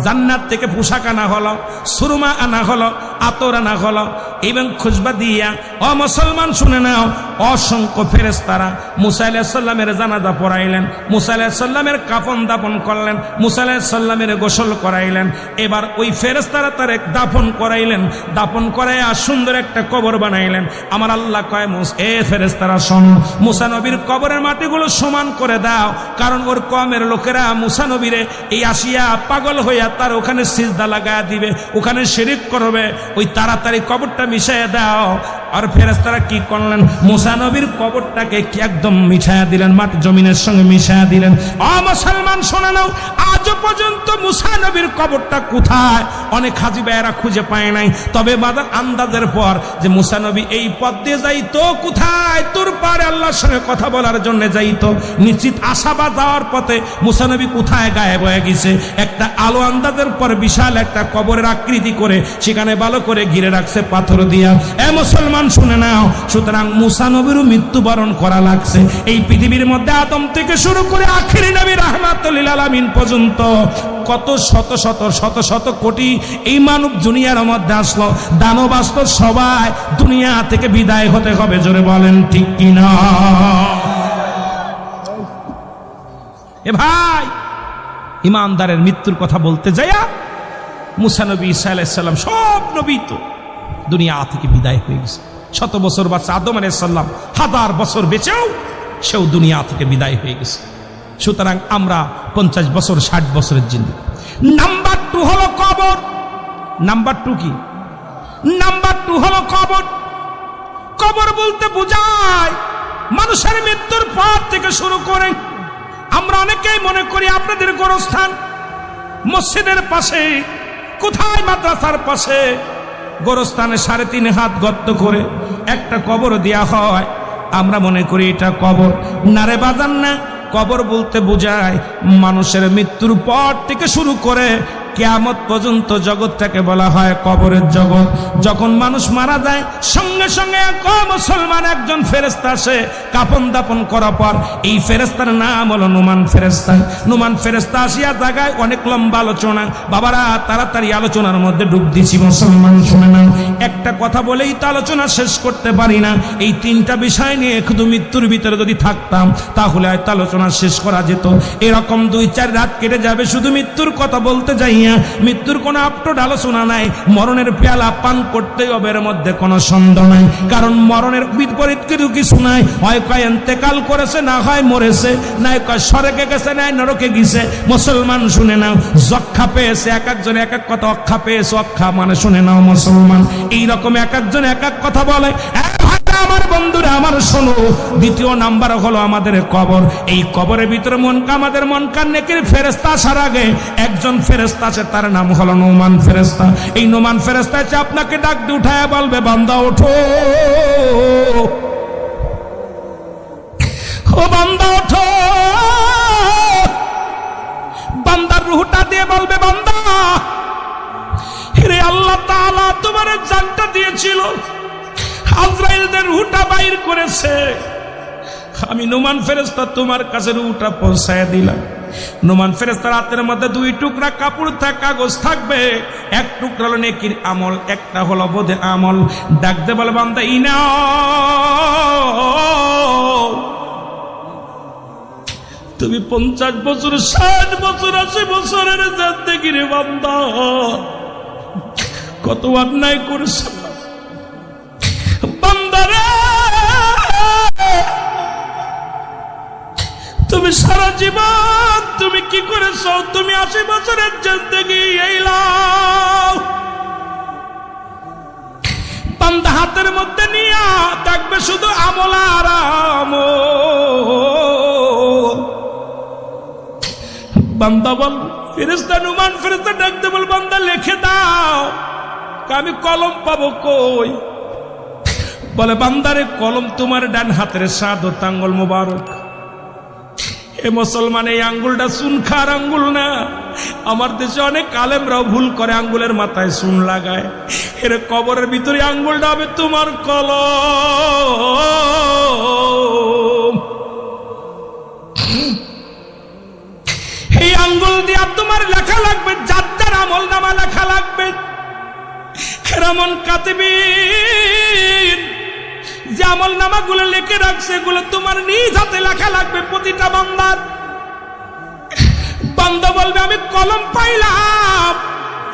জান্নাত থেকে পোশাক আনা হলো, সুরমা আনা হলো, আতর আনা হলো, এবং খুশবা দিয়া ও মুসলমান শুনে নাও, অসংখ্য ফেরেশতারা মুসা আলাইহিস সালামের জানাজা পড়াইলেন, মুসা আলাইহিস সালামের কাফন দাফন করলেন, মুসা আলাইহিস সালামের গোসল করাইলেন। এবার ওই ফেরেশতারা তার দাফন করাইলেন, দাফন করাইয়া সুন্দর একটা কবর বানাইলেন। আমার আল্লাহ কয় এ ফেরেশতারা শোনো, মুসা নবীর কবরের মাটিগুলো সমান করে দাও, কারণ ওর কমের লোকেরা মুসা নবীরে এই আসিয়া পাগল হইয়া তার ওখানে সিজদা লাগায়া দিবে, ওখানে শিরিক করবে, ওই তাড়াতাড়ি কবরটা মিশাইয়া দাও। আর ফেরেশতারা কি করলেন, মুসা নবীর কবরটাকে একদম মিশাইয়া দিলেন, মাটি জমিনের সঙ্গে মিশাইয়া দিলেন। ও মুসলমান শোনা নাও, আজ পর্যন্ত মুসা নবীর কবরটা কোথায় অনেক হাজি ভাইয়েরা খুঁজে পায় নাই, তবে বাজার আন্দাজের পর যে মুসা নবী এই পথ দিয়ে যাইতো, কোথায় তোর পারে আল্লাহর সঙ্গে কথা বলার জন্য যাইতো, নিশ্চিত আশাবাদ যাওয়ার পথে মুসা নবী কোথায় গায়েব হয়ে গেছে। একটা আলো আন্দাজের পর বিশাল একটা কবরের আকৃতি করে সেখানে ভালো করে ঘিরে রাখছে পাথর দিয়া। এ মুসলমান শুনে নাও, সুতরাং মুসা নবীরও মৃত্যুবরণ করা লাগছে। এই পৃথিবীর মধ্যে আদম থেকে শুরু করে আখিরি নবী রাহমাতুল লিল আলামিন পর্যন্ত কত শত শত শত শত কোটি এই মানব দুনিয়ার মধ্যে আসলো, দানব আসলো, সবাই দুনিয়া থেকে বিদায় হতে হবে। জোরে বলেন ঠিক কিনা? এ ভাই, ইমানদারের মৃত্যুর কথা বলতে যাইয়া মুসা নবী, ঈসা আলাইহিস সালাম, সব নবী তো দুনিয়া থেকে বিদায় হয়ে গেছে। 100 বছর বাচ্চা আদম আলাইহিস সালাম 1000 বছর বেঁচেও সেও দুনিয়া থেকে বিদায় হয়ে গেছে। সুতরাং আমরা 50 বছর 60 বছরের জিন্দেগি। নাম্বার 2 হলো কবর। নাম্বার 2 কি? নাম্বার 2 হলো কবর। কবর বলতে বোঝায় মানুষের মৃত্যুর পর থেকে শুরু করে আমরা অনেকেই মনে করি আপনাদের গোরস্থান মসজিদের পাশে, কোথায় মাদ্রাসার পাশে গোরস্থানে 3.5 হাত গর্ত করে একটা কবর দেয়া হয়, আমরা মনে করি এটা কবর। না রে বাজান না, কবর বলতে বোঝায় মানুষের মৃত্যুর পর থেকে শুরু করে কিয়ামত পর্যন্ত জগৎটাকে বলা হয় কবরের জগৎ। যখন মানুষ মারা যায় সঙ্গে সঙ্গে মুসলমান একজন ফেরেশতা আসে কাফন দাফন করার পর। এই ফেরেশতার নাম হলো নুমান ফেরেশতা। নুমান ফেরেশতা আসিয়া জায়গায় অনেক লম্বা আলোচনা। বাবারা তাড়াতাড়ি আলোচনার মধ্যে ডুব দিছি, মুসলমান শুনে না, একটা কথা বলেই তো আলোচনা শেষ করতে পারি না। এই 3টা বিষয় নিয়ে শুধু মৃত্যুর ভিতরে যদি থাকতাম তাহলে হয়তো আলোচনা শেষ করা যেত। এরকম 2-4 রাত কেটে যাবে শুধু মৃত্যুর কথা বলতে যাইয়া। মৃত্যুর কোনো আপটোড আলোচনা নাই, মরণের পেয়ালা পান করতে হবে, এর মধ্যে কোনো সন্দেহ নাই। কারণ মরণের বিপরীত কিছু নাই, হয় কয় ইন্তেকাল করেছে, না হয় মরেছে, না কয় স্বর্গে গেছে, না নরকে গেছে। মুসলমান শুনে নাও, যক্ষা পেয়েছে, এক একজন এক এক কথা, অক্ষা পেয়েছে, অক্ষা মানে শুনে নাও মুসলমান, এইরকম এক একজন এক এক কথা বলে। আমার বন্ধুরা আমার শোনো, 2য় নাম্বার হলো আমাদের কবর। এই কবরের ভিতরে আমাদের মনকার নেকির ফেরেশতা আসার আগে একজন ফেরেশতা আছে, তার নাম হলো নুমান ফেরেশতা। এই নুমান ফেরেশতা আছে আপনাকে ডাক দিয়ে উঠায় বলবে, বান্দা ওঠো, ও বান্দা ওঠো। বান্দার রূহটা দিয়ে বলবে, বান্দা হে আল্লাহ তাআলা তোমার জানটা দিয়েছিল, আজরাইলদের রূহটা বাইর করেছে, আমি নুমান ফেরেশতা তোমার কাছে রূহটা পৌঁছায় দিলাম। নুমান ফেরেশতার হাতের মধ্যে দুই টুকরা কাপড় কাগজ থাকবে, এক টুকরা হলো নেকির আমল, একটা হলো বদের আমল। ডাকতে বলে বান্দা ইনাও, তুমি 50 বছর 60 বছর 80 বছরের জিন্দেগি রে বান্দা, কত অন্যায় করেছ বান্দারে। তুমি সারা জীবন তুমি কি করেছ? তুমি 80 বছরের জিন্দেগি এইলাও বান্দা হাতের মধ্যে নিয়া দেখবে শুধু আমল আর আমল। বান্দা বল ফেরেশতা, নুমান ফেরেশতা ডাকতে বল বান্দা লিখে দাও। আমি কলম পাবো কই? বলে বান্দারে কলম তোমার ডান হাতের সাদত আঙ্গুল মোবারক। এ মুসলমান, এই আঙ্গুলটা চুন খার আঙ্গুল না। আমার দেশে অনেক আলেমরাও ভুল করে, আঙ্গুলের মাথায় চুন লাগায়। এর কবরের ভিতরে আঙ্গুলটা হবে তোমার কলম। এই আঙ্গুল দিয়া তোমার লেখা লাগবে, যার যার আমল নামা লেখা লাগবে। কেরামন কাতিবিন যে আমল নামাগুলো লিখে রাখছে, এগুলো তোমার নিজ হাতে লেখা লাগবে প্রতিটা বান্দার। বান্দা বলবে আমি কলম পাইলাম,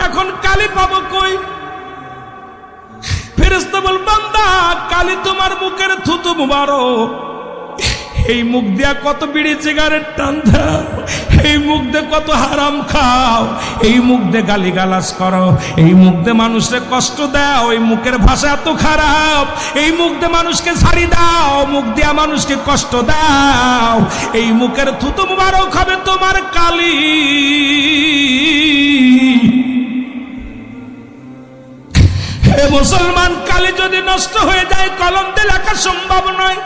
এখন কালি পাবো কই? ফেরেশতা বল বান্দা কালি তোমার মুখের থুতু মুবারক। এই মুখ দিয়া কত বিড়ি সিগারেট টান দাও, এই মুখ দিয়ে কত হারাম খাও, এই মুখ দিয়ে গালিগালাজ করো, এই মুখ দিয়ে মানুষকে কষ্ট দাও, এই মুখের ভাষা এত খারাপ, এই মুখ দিয়ে মানুষকে ছাড়ি দাও, মুখ দিয়া মানুষকে কষ্ট দাও, এই মুখের থুতু মুবারক হবে তোমার কালি। হে মুসলমান, কালি যদি নষ্ট হয়ে যায় কলম দিয়ে লেখা সম্ভব নয়।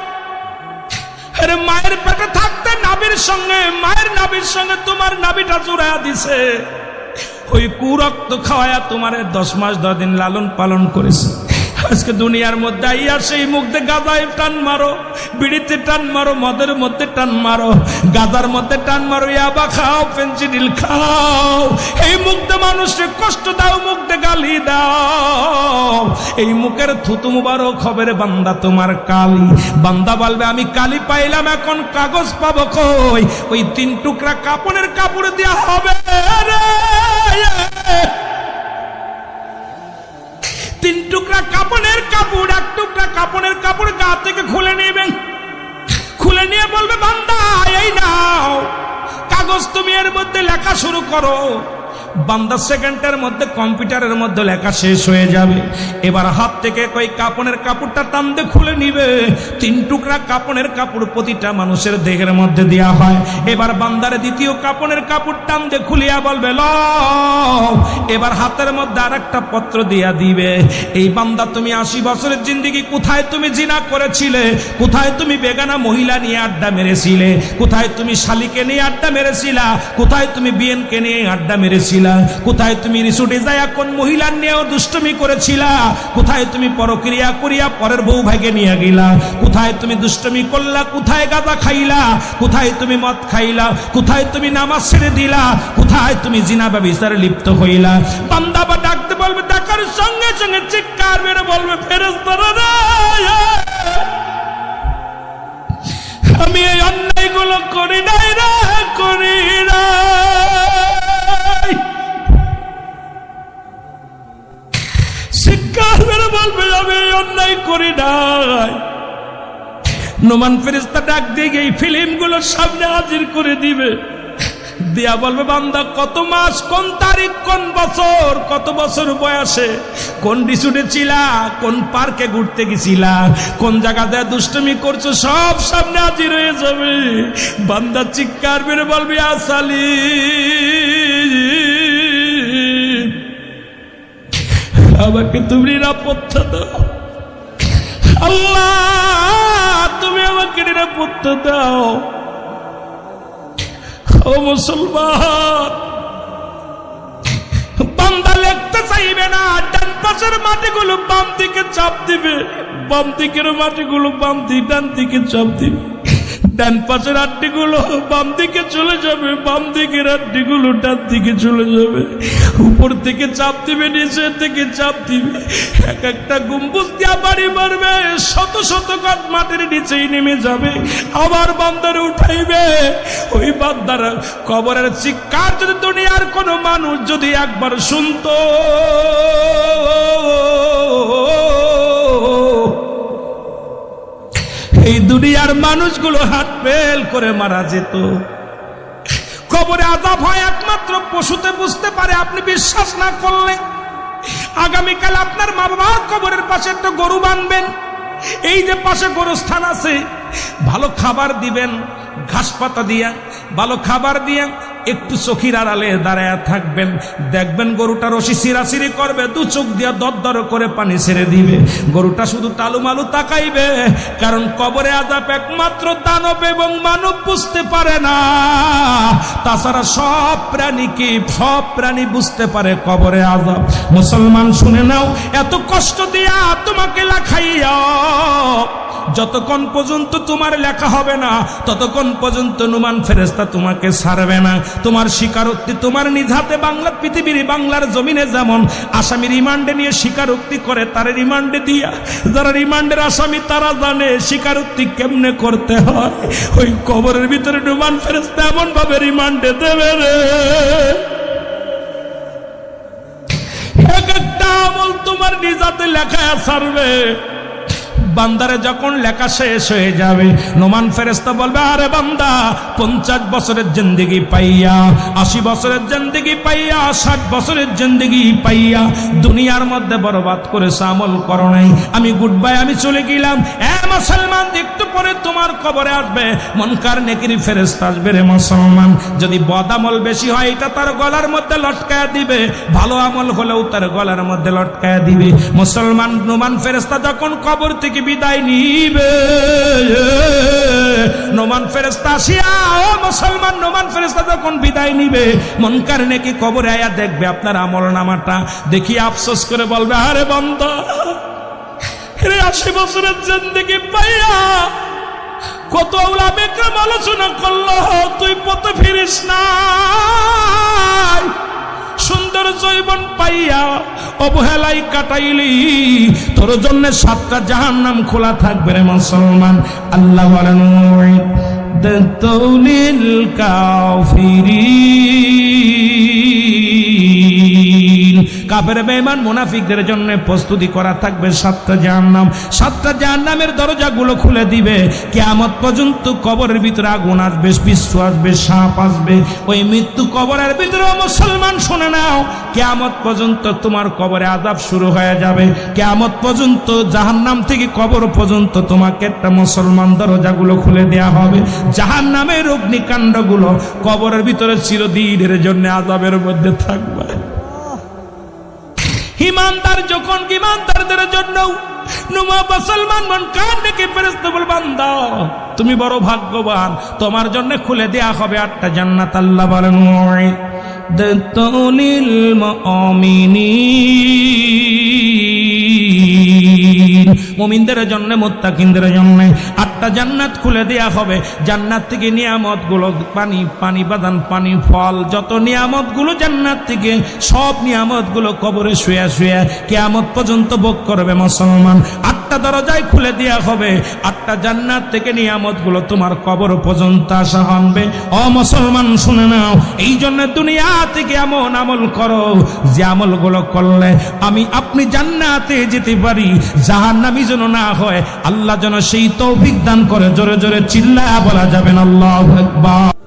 আরে মায়ের পেটে থাকতে নাবির সঙ্গে, মায়ের নাবির সঙ্গে তোমার নাবিটা জুড়াইয়া দিছে, ওই কুরক্ত খাওয়ায়া তোমার 10 মাস 10 দিন লালন পালন করেছে। আজকে দুনিয়ার মধ্যে আইয়া সেই মুখ দিয়ে গাঁজায় টান মারো, বিড়িতে টান মারো, মদের মধ্যে টান মারো, গাঁজার মধ্যে টান মারো, ইয়াবা খাও, ফেন্সিডিল খাও, এই মুখ দিয়ে মানুষকে কষ্ট দাও, মুখ দিয়ে গালি দাও, এই মুখের থুতু মুবারক হবে রে বান্দা তোমার কালি। বান্দা বলবে আমি কালি পাইলাম, এখন কাগজ পাবো কই? ওই 3 টুকরা কাপড়ের কাপড় দেয়া হবে রে। 3 টুকরা কাপড়ের কাপড়, এক টুকরা কাপড়ের কাপড় গা থেকে খুলে নেবেন, খুলে নিয়ে বলবে বান্দা এই নাও কাগজ, তুমি এর মধ্যে লেখা শুরু করো। বান্দা সেকেন্ডের মধ্যে কম্পিউটারের মধ্যে লেখা শেষ হয়ে যাবে। এবার হাত থেকে ওই কাপড়ের কাপড়টা টান দিয়ে খুলে নিবে। 3 টুকরা কাপড়ের কাপড় প্রতিটা মানুষের দেহের মধ্যে দেওয়া হয়। এবার বান্দারে দ্বিতীয় কাপড়ের কাপড় টান দিয়ে খুলিয়া বলবে লও। এবার হাতের মধ্যে আর একটা পত্র দিয়া দিবে। এই বান্দা তুমি 80 বছরের জিন্দেগি কোথায় তুমি জিনা করেছিলে, কোথায় তুমি বেগানা মহিলা নিয়ে আড্ডা মেরেছিলে, কোথায় তুমি শালিকে নিয়ে আড্ডা মেরেছিলা, কোথায় তুমি বিয়েনকে নিয়ে আড্ডা মেরেছিলে, কোথায় তুমি রিসোর্টে যায়া কোন মহিলা নিয়েও দুষ্টমি করেছিলা, কোথায় তুমি পরক্রিয়া করিয়া পরের বউ ভাগে নিয়ে গেলা, কোথায় তুমি দুষ্টমি করলা, কোথায় গাঁজা খাইলা, কোথায় তুমি মদ খাইলা, কোথায় তুমি নামাজ ছেড়ে দিলা, কোথায় তুমি জিনা ব্যভিচারে লিপ্ত হইলা। বান্দা বা ডাকতে বলবে, ডাকার সঙ্গে সঙ্গে চিৎকার মেরে বলবে ফেরেশতারা রে, আমি এই অন্যায়গুলো করি নাই রে, করি নাই। চিৎকার মেরে বলবে আমি এই অন্যায় করি নাই। নোমান ফেরেশতা ডাক দিয়ে এই ফিল্মগুলোর সামনে হাজির করে দিবে, দিয়া বলবে বান্দা কত মাস, কোন তারিখ, কোন বছর, কত বছর বয়সে কোন রিসোর্টে ছিলা, কোন পার্কে ঘুরতে গেছিলা, কোন জায়গাতে দুষ্টমি করছো, সব সামনে হাজির হয়ে যাবে। বান্দা চিৎকার মেরে বলবে আসালি, আমাকে তুমি নিরাপত্তা দাও, আল্লাহ তুমি আমাকে নিরাপত্তা দাও। ও মুসলমান, বান্দা লিখতে চাইবে না, ডান পাশের মাটিগুলো বাম দিকে চাপ দিবে, বাম দিকের মাটিগুলো বাম দিকে, ডান দিকে চাপ দিবে। ডান পাশের হাড্ডিগুলো বাম দিকে চলে যাবে, বাম দিকের হাড্ডিগুলো ডান দিকে চলে যাবে। উপর থেকে চাপ দিবে, নিচে থেকে চাপ দিবে, এক একটা গম্বুজ দিয়া বাড়ি মারবে, শত শত গাছ মাটির নিচেই নেমে যাবে। আবার বান্দারে উঠাইবে। ওই বান্দার কবরের চিৎকার যদি দুনিয়ার কোনো মানুষ যদি একবার শুনতো, এই দুনিয়ার মানুষগুলো হাত ফেল করে মারা যেত। কবরে আযাব হয় একমাত্র পশুতে বুঝতে পারে। আপনি বিশ্বাস না করলে আগামীকাল আপনার মা বাবার কবরের পাশে একটা গরু বাঁধবেন। এই যে পাশে গরুস্থান আছে, ভালো খাবার দিবেন, ঘাস পাতা দিয়া ভালো খাবার দিয়া একটু চোখের আড়ালে দাঁড়ায় থাকবেন। দেখবেন গরুটা রশি সিরাসিরি করবে, দু চোখ দিয়া দরদর করে পানি ছেড়ে দিবে। গরুটা শুধু তালুমালু তাকাইবে, কারণ কবরে আযাব একমাত্র দানব এবং মানব বুঝতে পারে না। তাছাড়া সব প্রাণী বুঝতে পারে কবরে আযাব। মুসলমান শুনে নাও, এত কষ্ট দিয়া তোমাকে লেখাইয়া যতক্ষণ পর্যন্ত তোমার লেখা হবে না, ততক্ষণ পর্যন্ত নুমান ফেরেশতা তোমাকে ছাড়বে না। তোমার স্বীকারোক্তি তোমার নিজ হাতে বাংলার জমিনে যেমন আসামি রিমান্ডে নিয়ে স্বীকারোক্তি করে, তার রিমান্ডে দিয়া যারা রিমান্ডের আসামি তারা জানে স্বীকারোক্তি কেমনে করতে হয়। ওই কবরের ভিতরে নুমান ফেরেশতা এমন ভাবে রিমান্ডে দেবে রে, এক একটা আমল তোমার নিজ হাতে লেখায় ছাড়বে। বান্দারে যখন লেখা শেষ হয়ে যাবে, নোমান ফেরেশতা বলবে, আরে বান্দা 50 বছরের জিন্দেগি পাইয়া, 80 বছরের জিন্দেগি পাইয়া, 60 বছরের জিন্দেগি পাইয়া দুনিয়ার মধ্যে বরবাদ করেছে, আমল করো নাই, আমি গুড বাই, আমি চলে গেলাম। মুসলমান, একটু পরে তোমার কবরে আসবে মুনকার নেকির ফেরেশতা আসবে রে মুসলমান। যদি বদ আমল বেশি হয় এটা তার গলার মধ্যে লটকায়া দিবে, ভালো আমল হলেও তার গলার মধ্যে লটকায়া দিবে। মুসলমান, নোমান ফেরেশতা যখন কবর থেকে বিদায় নিবে, নোমান ফেরেশতা আসিয়া, ও মুসলমান, নোমান ফেরেশতা যখন বিদায় নিবে, মুনকার নেকি কবরে আয়া দেখবে আপনার আমল নামাটা, দেখি আফসোস করে বলবে, আরে বান্দা, 80 বছরের জিন্দেগি পাইয়া কত উলামে কেরাম আলোচনা করলো, তুই পথে ফিরিস নাই, সুন্দর জৈবন পাইয়া অবহেলাই কাটাইলি, তোর জন্য 7টা জাহান্নাম খোলা থাকবে রে মুসলমান। আল্লাহ বলেন, দাতুলিল কাফিরিন, কাফের বেঈমান মুনাফিকদের জন্য প্রস্তুতি করা থাকবে 7টা জাহান্নাম। 7টা জাহান্নামের দরজাগুলো খুলে দিবে। কিয়ামত পর্যন্ত কবরের ভিতরে আগুন আসবে, বিচ্ছু আসবে, সাপ আসবে। ওই মৃত্যু কবরের ভিতরে মুসলমান শুনে নাও, কিয়ামত পর্যন্ত তোমার কবরে আযাব শুরু হয়ে যাবে। কিয়ামত পর্যন্ত জাহান্নাম থেকে কবর পর্যন্ত তোমাকে একটা মুসলমান দরজাগুলো খুলে দেয়া হবে। জাহান্নামের অগ্নিকাণ্ডগুলো কবরের ভিতরে চিরদিনের জন্য আযাবের মধ্যে থাকবে। ইমানদার যখন, ইমানদারদের জন্য মুসলমান মন কান ডেকে ফেরেশতা বল, বান্দা তুমি বড় ভাগ্যবান, তোমার জন্য খুলে দেয়া হবে 8টা জান্নাত। আল্লাহ বলেন, দাতুলিল মুমিনিন, মুমিনদের জন্য, মুত্তাকিনদের জন্য 8টা জান্নাত খুলে দেয়া হবে। জান্নাত থেকে নিয়ামত গুলো, পানি বাদান, পানি, ফল, যত নিয়ামত গুলো জান্নাত থেকে, সব নিয়ামত গুলো কবরে শুয়ে শুয়ে কিয়ামত পর্যন্ত ভোগ করবে মুসলমান। 8টা দরজায় খুলে দেয়া হবে। 8টা জান্নাত থেকে নিয়ামত গুলো তোমার কবর পর্যন্ত আসা হবে। ও মুসলমান শুনে নাও, এই জন্য দুনিয়া থেকে এমন আমল করো যে আমল গুলো করলে আমি আপনি জান্নাতে যেতে পারি, জাহান্নামী যেন না হয়। আল্লাহ যেন সেই তৌফিক দান করে। জোরে জোরে চিল্লায়া বলা যাবেন আল্লাহু আকবার।